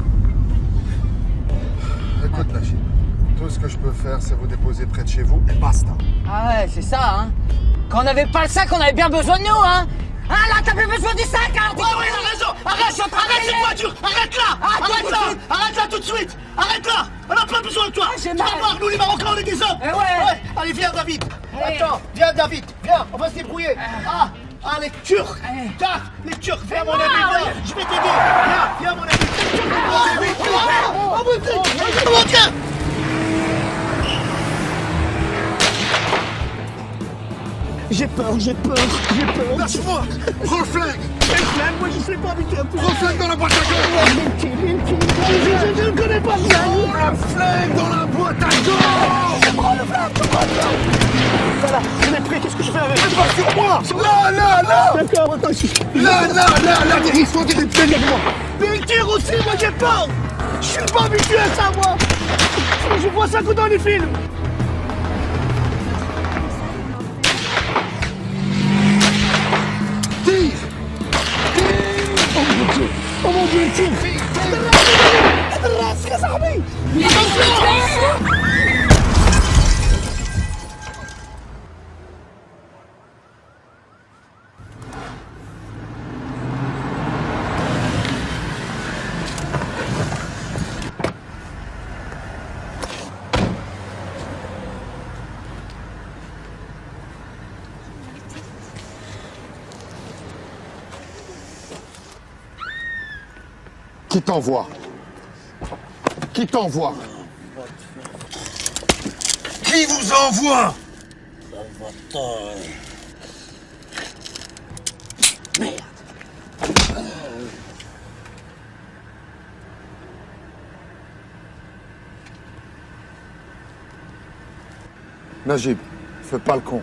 Écoute, Najib. Tout ce que je peux faire, c'est vous déposer près de chez vous et basta. Ah ouais, c'est ça, hein. Quand on n'avait pas le sac, on avait bien besoin de nous, hein. Ah là, t'as plus besoin du sac, hein. Ouais, il a raison. Arrête cette voiture. Arrête-la tout de suite. Arrête-la. On n'a pas besoin de toi. Tu vas voir, nous, les Marocains, on est des hommes. Ouais. Allez, viens, David. Attends, viens, David. Viens, on va se débrouiller. Ah, les Turcs. Les Turcs, viens, mon ami, viens. Je vais t'aider. Viens, mon ami. Viens. J'ai peur. Lâche-moi. Prends le flingue. Quel flingue? Moi, je sais pas habitué à tout. Prends le flingue dans la boîte à gants. Je ne connais pas ça. Prends le flingue dans la boîte à gants. Je prends le flingue. Voilà, on est prêt. Qu'est-ce que je fais avec? Pas sur moi. Là. D'accord, attends. Là, des risques, des peines avec moi. Mais il tire aussi, moi j'ai peur. Je suis pas habitué à ça, moi. Je vois ça que dans les films. Oh mon Dieu, il tire. الراس يا صاحبي. Qui t'envoie? Qui t'envoie? Qui vous envoie? Merde. Najib, fais pas le con.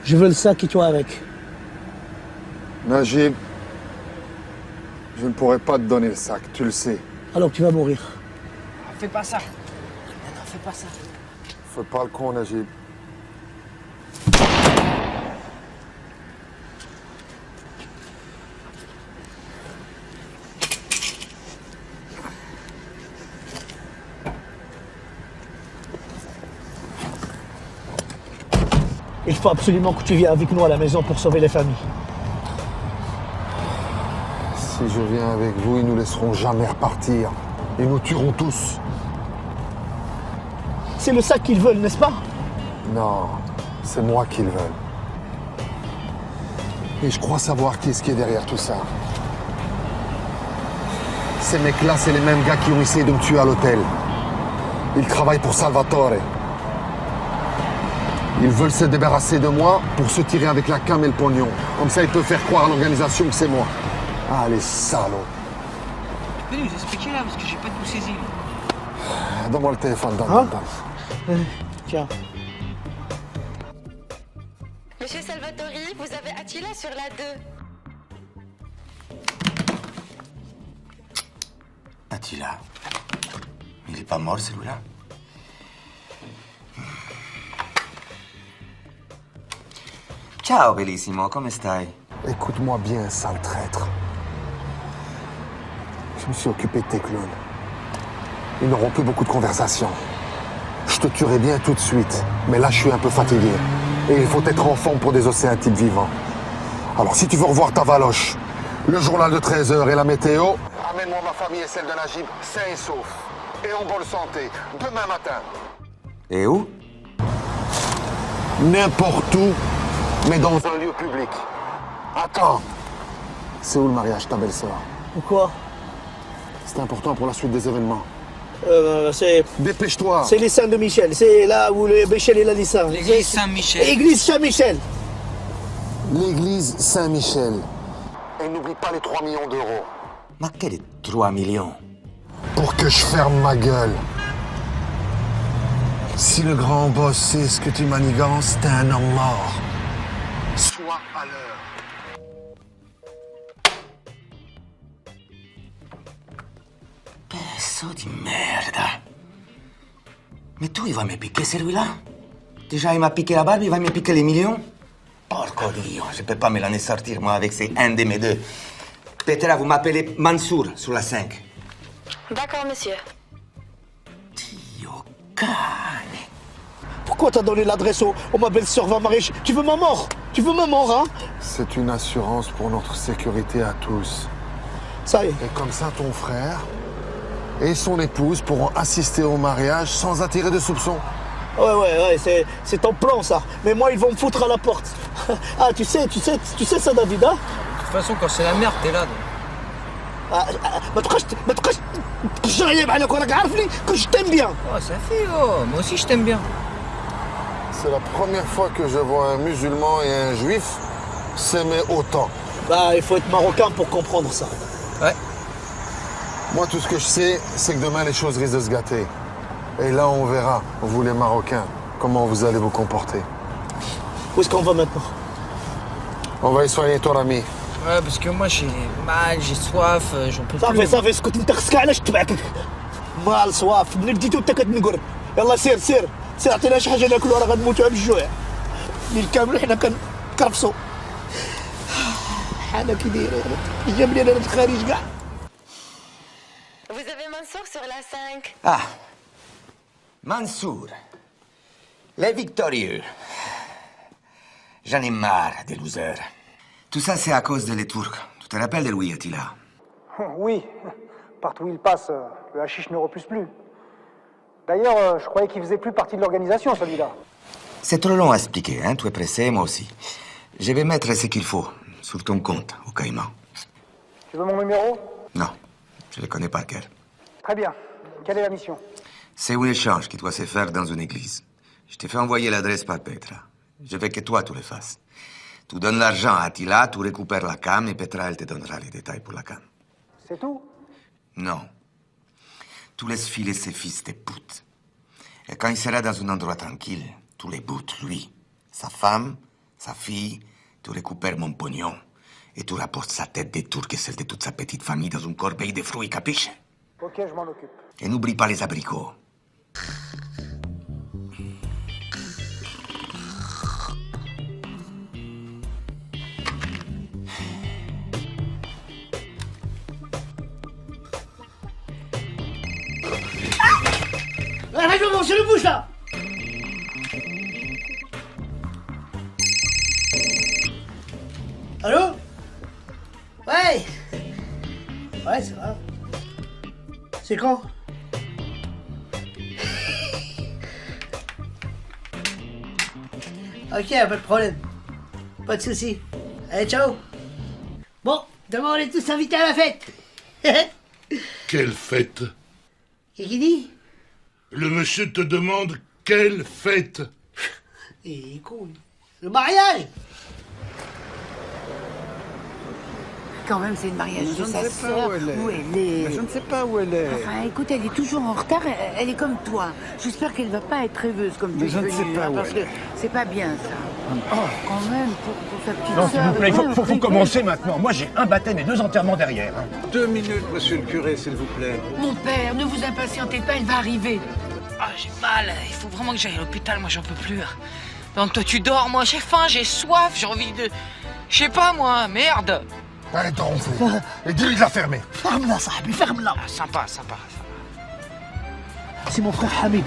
Je veux le sac et toi avec. Najib, je ne pourrai pas te donner le sac, tu le sais. Alors tu vas mourir. Fais pas ça. Non, fais pas ça. Fais pas le con, Najib. Il faut absolument que tu viennes avec nous à la maison pour sauver les familles. Si je viens avec vous, ils nous laisseront jamais repartir. Ils nous tueront tous. C'est le sac qu'ils veulent, n'est-ce pas? Non, c'est moi qu'ils veulent. Et je crois savoir qui est derrière tout ça. Ces mecs-là, c'est les mêmes gars qui ont essayé de me tuer à l'hôtel. Ils travaillent pour Salvatore. Ils veulent se débarrasser de moi pour se tirer avec la cam et le pognon. Comme ça, ils peuvent faire croire à l'organisation que c'est moi. Ah, les salauds. Tu peux nous expliquer là, parce que j'ai pas tout saisi. Donne-moi le téléphone, donne. Tiens. Monsieur Salvatori, vous avez Attila sur la 2. Attila. Il est pas mort, celui-là? Ciao, bellissimo, come stai? Écoute-moi bien, sale traître. Je me suis occupé de tes clones. Ils n'auront plus beaucoup de conversations. Je te tuerai bien tout de suite, mais là, je suis un peu fatigué. Et il faut être en forme pour désosser un type vivant. Alors si tu veux revoir ta valoche, le journal de 13h et la météo, amène-moi ma famille et celle de Najib sains et saufs. Et en bonne santé, demain matin. Et où? N'importe où, mais dans un lieu public. Attends. C'est où le mariage, ta belle-sœur? Pourquoi? C'est important pour la suite des événements. C'est... Dépêche-toi. C'est les Saints de Michel. C'est là où le Michel il a dit ça. L'église Saint-Michel. Église Saint-Michel. L'église Saint-Michel. Et n'oublie pas les 3 millions d'euros. Mais quels 3 millions? Pour que je ferme ma gueule. Si le grand boss sait ce que tu manigances, t'es un homme mort. Sois à l'heure. Peso di merda. Mais tout, il va me piquer celui-là. Déjà, il m'a piqué la barbe, il va me piquer les millions. Porco Dio, je peux pas me l'en sortir, moi, avec ces un de mes deux. Petra, vous m'appelez Mansour, sur la 5. D'accord, monsieur. Pourquoi t'as donné l'adresse où ma belle-sœur va marier? Tu veux ma mort? Tu veux ma mort, hein? C'est une assurance pour notre sécurité à tous. Ça y est. Et comme ça, ton frère et son épouse pourront assister au mariage sans attirer de soupçons. Ouais, c'est ton plan, ça. Mais moi, ils vont me foutre à la porte. Ah, tu sais ça, David, hein? De toute façon, quand c'est la merde, t'es là. ما تبقاش تجري معاك وراك عارفني que je t'aime bien. Oh, ça fait, oh, moi aussi je t'aime bien. C'est la première fois que je vois un musulman et un juif s'aimer autant. Bah, il faut être marocain pour comprendre ça. Ouais. Moi, tout ce que je sais, c'est que demain, les choses risquent de se gâter. Et là, on verra, vous les Marocains, comment vous allez vous comporter. Où est-ce qu'on va maintenant? On va y soigner ton ami. Ouais, parce que moi j'ai mal, j'ai soif, j'en peux plus. صافي اسكت انت خصك علاش تبعك مال صواف من بديتو انت كتنقر يلا سير عطينا شي حاجه ناكلو راه غنموتو بالجوع الليل كامل حنا كنكرفصو حالك كي داير جابني انا الخارج كاع. Vous avez Mansour sur la 5. Ah, Mansour, les victorieux. J'en ai marre des losers. Tout ça, c'est à cause de les Turcs. Tu te rappelles de Louis Attila? Oui, partout où il passe, le hashish ne repousse plus. D'ailleurs, je croyais qu'il faisait plus partie de l'organisation, celui-là. C'est trop long à expliquer, hein? Tu es pressé, moi aussi. Je vais mettre ce qu'il faut sur ton compte au Caïman. Tu veux mon numéro? Non, je le connais par cœur. Très bien. Quelle est la mission? C'est un échange qui doit se faire dans une église. Je t'ai fait envoyer l'adresse par Petra. Je veux que toi, tu le fasses. Tu donnes l'argent à Attila, tu récupères la cam et Petra, elle te donnera les détails pour la cam. C'est tout? Non. Tu laisses filer ces fils de pute. Et quand il sera dans un endroit tranquille, tu les butes, lui, sa femme, sa fille, tu récupères mon pognon et tu rapportes sa tête des Turcs et celle de toute sa petite famille dans une corbeille de fruits, capiche? Ok, je m'en occupe. Et n'oublie pas les abricots. Arrête de manger le bouche là. Allô? Ouais, c'est grave. C'est quand? Ok, pas de problème. Pas de soucis. Allez, ciao. Bon, demain on est tous invités à la fête. Quelle fête? Qu'est-ce qu'il dit? Le monsieur te demande quelle fête? Il est con. Le mariage. Quand même, c'est le mariage Je de ne sa sais pas sœur. où elle est. Où elle est. Mais je ne sais pas où elle est. Enfin, écoute, elle est toujours en retard. Elle est comme toi. J'espère qu'elle va pas être rêveuse comme tu Mais es je ne venue, sais pas hein, où parce elle que est. c'est pas bien ça. Oh, quand même, pour sa petite Non, s'il sœur. vous plaît, il faut rêveuse. commencer maintenant. Moi, j'ai un baptême et 2 enterrements derrière. 2 minutes, monsieur le curé, s'il vous plaît. Mon père, ne vous impatientez pas, elle va arriver. Ah, j'ai mal, il faut vraiment que j'aille à l'hôpital, moi j'en peux plus. Donc toi tu dors, moi j'ai faim, j'ai soif, j'ai envie de... Je sais pas moi, merde. Arrête de ronfler. Et dis-lui de la fermer. Ferme-la, Sahabi, ferme-la. Ah, sympa. C'est mon frère Hamid.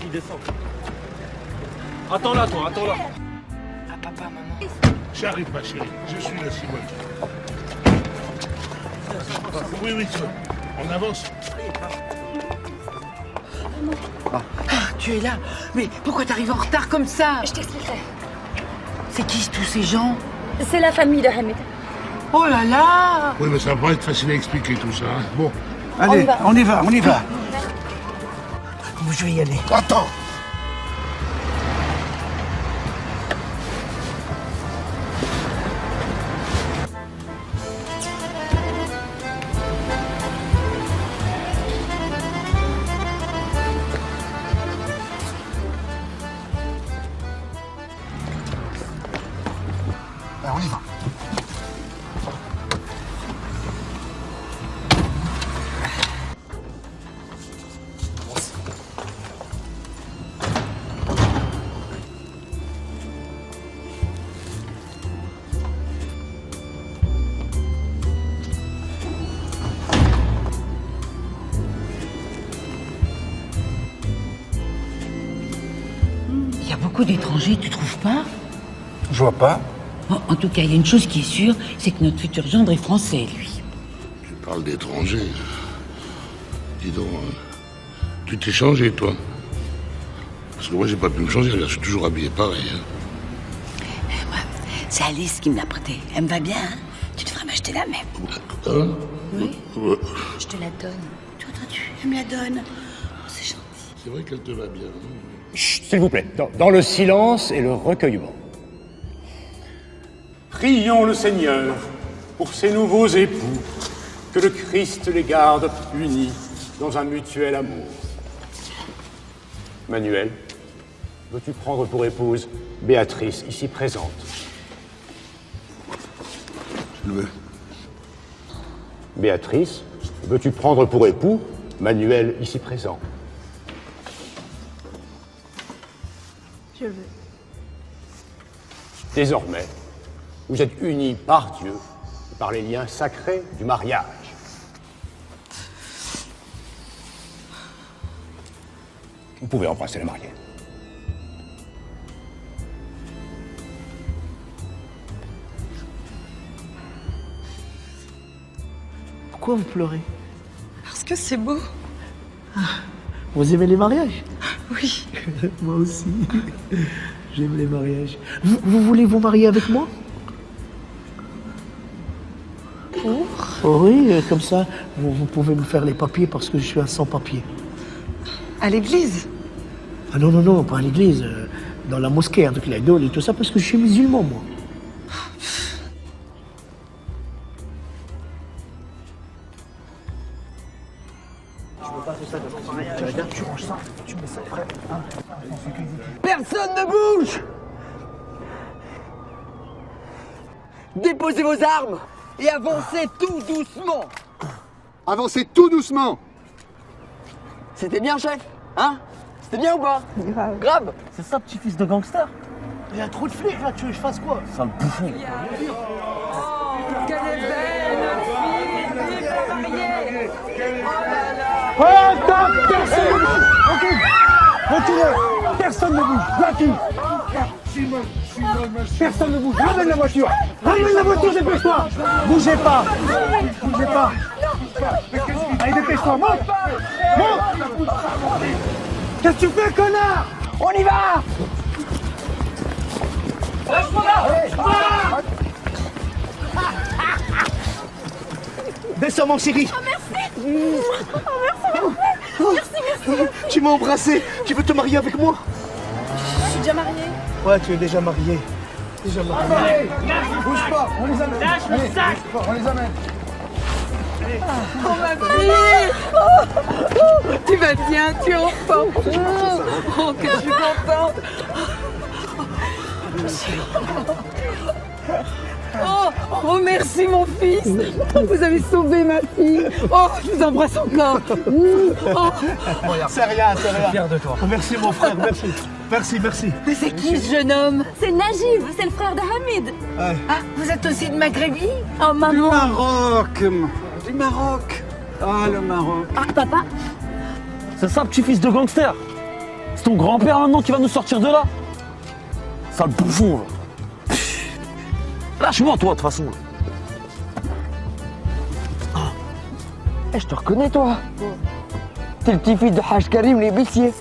Vas-y, descends. Attends là, toi, attends là. Ah, papa, maman. J'arrive, ma chérie. Je suis là, Simone. Oui, oui, on avance. Ah, tu es là. Mais pourquoi t'arrives en retard comme ça? Je t'expliquerai. C'est qui tous ces gens? C'est la famille de Hamid. Oh là là! Oui, mais ça va pas être facile à expliquer tout ça. Hein. Bon. Allez, on y va, on y va. Je vais y aller. Attends! On y va. Il y a beaucoup d'étrangers, tu trouves pas? Je vois pas. En tout cas, il y a une chose qui est sûre, c'est que notre futur gendre est français, lui. Tu parles d'étrangers. Dis donc, tu t'es changé, toi? Parce que moi, j'ai pas pu me changer, regarde, je suis toujours habillé pareil. Hein. C'est Alice qui me l'a prêté. Elle me va bien, hein? Tu devrais m'acheter la même. Hein? Oui. Ouais. Je te la donne. Toi, tu me la donnes. Oh, c'est gentil. C'est vrai qu'elle te va bien. Chut, s'il vous plaît, dans le silence et le recueillement. Prions le Seigneur pour ces nouveaux époux, que le Christ les garde unis dans un mutuel amour. Manuel, veux-tu prendre pour épouse Béatrice, ici présente? Je le veux. Béatrice, veux-tu prendre pour époux Manuel, ici présent? Je veux. Désormais, vous êtes unis par Dieu, par les liens sacrés du mariage. Vous pouvez embrasser le marié. Pourquoi vous pleurez? Parce que c'est beau. Vous aimez les mariages? Oui. Moi aussi. J'aime les mariages. Vous voulez vous marier avec moi? Pour? Oh oui, comme ça, vous pouvez me faire les papiers parce que je suis un sans-papier. À l'église? Ah non, non, non, pas à l'église. Dans la mosquée, avec l'idole et tout ça, parce que je suis musulman, moi. Tu ranges ça, tu mets ça près. Hein. Personne ne bouge! Déposez vos armes et avancez tout doucement. Avancez tout doucement. C'était bien, chef? Hein? C'était bien ou pas? Grave. C'est ça, petit-fils de gangster? Il y a trop de flics là, tu veux que je fasse quoi? Ça me bouffon. Quelle est belle, notre fille! Mariée! Oh là là! Oh, stop! Personne ne bouge! Ok! Retirez! Personne ne bouge! Là-dessus! Personne ne bouge! Ramène la voiture! Ramène la voiture, dépêche-toi! Bougez pas! Bougez pas! Allez, dépêche-toi! Monte! Monte! Qu'est-ce que tu fais, connard? On y va! Lâche-moi là! Descends, mon chéri! Oh, merci! Oh, merci! Merci! Tu m'as embrassé! Tu veux te marier avec moi? Je suis déjà mariée. Ouais, tu es déjà marié. Déjà marié. Allez, bouge pas, on les amène. Lâche le sac. On les amène. Oh ma fille! Oh, tu vas bien, tu es en forme. Oh, que je suis contente. Oh, merci mon fils. Vous avez sauvé ma fille. Oh, je vous embrasse encore. Oh. C'est rien, c'est rien. Fier de toi. Oh, merci mon frère, merci. Merci, merci. Mais c'est qui ce jeune homme? C'est Najib, c'est le frère de Hamid. Ouais. Ah, vous êtes aussi de Maghrébi? Oh Du maman. Maroc. Du Maroc. Ah, le Maroc. Ah, papa? C'est ça, petit-fils de gangster. C'est ton grand-père maintenant qui va nous sortir de là. Sale bouffon, là. Lâche-moi, toi, de toute façon. Eh, je te reconnais, toi. T'es le petit-fils de Haj Karim, les baissiers.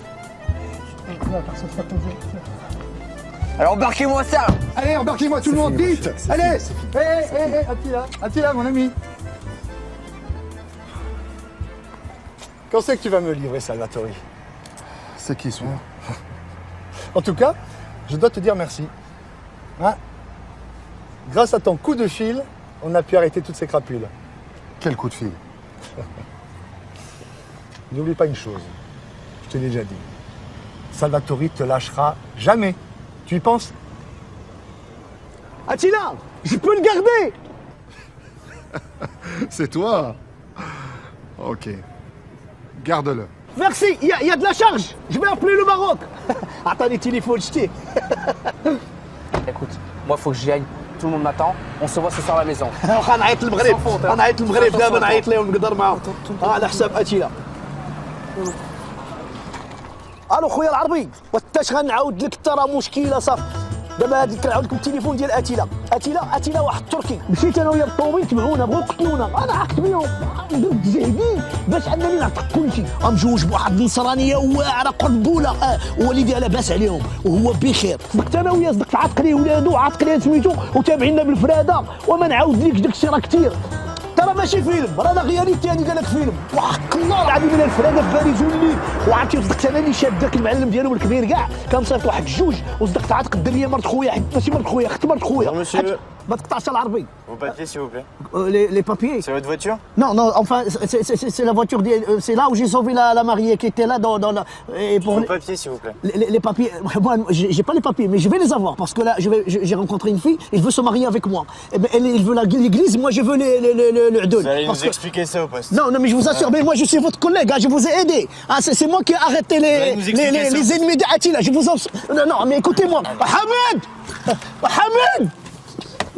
Alors embarquez-moi ça. Allez, embarquez-moi tout le monde, vite. Allez. Hé, Attila, mon ami. Quand c'est que tu vas me livrer, Salvatore? C'est qui celui-là? En tout cas, je dois te dire merci. Hein? Grâce à ton coup de fil, on a pu arrêter toutes ces crapules. Quel coup de fil? N'oublie pas une chose, je te l'ai déjà dit. Salvatore te lâchera jamais. Tu y penses? Attila, je peux le garder. C'est toi? Ok. Garde-le. Merci, il y a de la charge. Je vais appeler le Maroc. Attends les téléphones, je t'ai. Écoute, moi faut que j'y aille. Tout le monde m'attend. On se voit ce soir à la maison. غنعيط للمغرب غنعيط للمغرب دابا نعيط لهم نقدر معاهم على حساب اتيلا. الو خويا العربي وتاش غنعاود لك ترى مشكله صافي دابا هادي كنعاود لكم التليفون ديال اتيلا واحد التركي مشيت انا ويا بالطوموبيل تبعونا بغاو يقتلونا انا عاقت بيهم درت جهدي باش انني نعطيك كلشي مجوج بواحد النصرانيه واعره قنبوله والديها لاباس عليهم وهو بخير صدقت انا وياه صدقت عاتق ليه ولادو عاتق ليه سميتو وتابعينا بالفراده وما نعاود ليك داكشي راه كثير ترى ماشي فيلم راه رياليتي هادي قال لك فيلم وحق الله العظيم الا الفراده في باريس والليل وعرفتي صدقت انا اللي شاد داك المعلم ديالو الكبير كاع كان صيفط واحد الجوج وصدقت عاتق الدريه مرت خويا حيت ماشي مرت خويا اخت مرت خويا ما تقطعش العربي Vos papiers, s'il vous plaît. Les papiers. C'est votre voiture? Non, enfin, c'est la voiture. C'est là où j'ai sauvé la mariée qui était là dans la. Et pour Vos papiers, s'il vous plaît. Les papiers. Moi, j'ai pas les papiers, mais je vais les avoir parce que là, j'ai rencontré une fille, elle veut se marier avec moi. Et ben, elle veut l'église, moi, je veux le Vous allez nous expliquer ça au poste. Non, mais je vous assure, mais moi, je suis votre collègue, je vous ai aidé. Ah, c'est moi qui ai arrêté les ennemis d'Attila. Je vous en. Non, mais écoutez-moi. Hamed!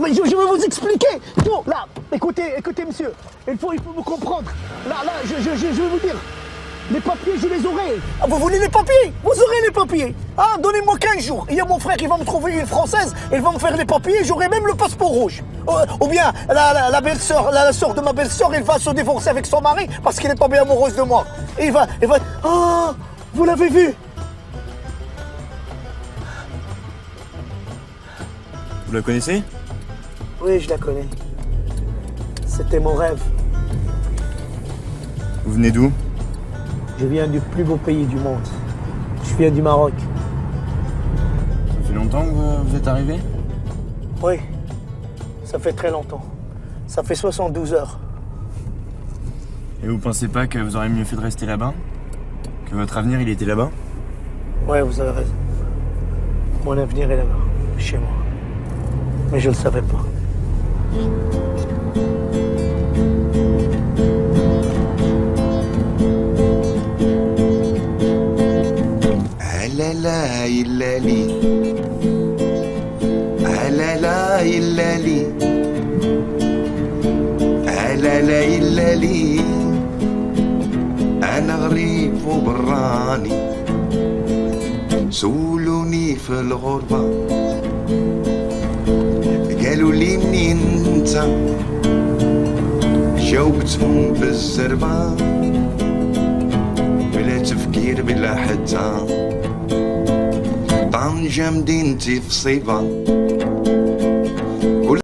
Mais je vais vous expliquer. Bon, là, écoutez, monsieur. Il faut me comprendre. Là, je vais vous dire. Les papiers, je les aurai. Ah, vous voulez les papiers? Vous aurez les papiers. Ah, donnez-moi 15 jours. Il y a mon frère qui va me trouver une Française. Elle va me faire les papiers. J'aurai même le passeport rouge. Ou bien, la belle-sœur, la sœur de ma belle-sœur, elle va se divorcer avec son mari parce qu'elle est tombée amoureuse de moi. Et il va... Ah, vous l'avez vu? Vous la connaissez? Oui, je la connais. C'était mon rêve. Vous venez d'où? Je viens du plus beau pays du monde. Je viens du Maroc. Ça fait longtemps que vous êtes arrivé? Oui, ça fait très longtemps. Ça fait 72 heures. Et vous pensez pas que vous auriez mieux fait de rester là-bas? Que votre avenir, il était là-bas? Ouais, vous avez raison. Mon avenir est là-bas, chez moi. Mais je le savais pas. لا إلا لي لا إلا لي لا إلا لي أنا غريب وبراني سولوني في الغربة قالوا لي منين انت جاوبتهم بالزربة بلا تفكير بلا حتى طنجة مدينتي في صيبة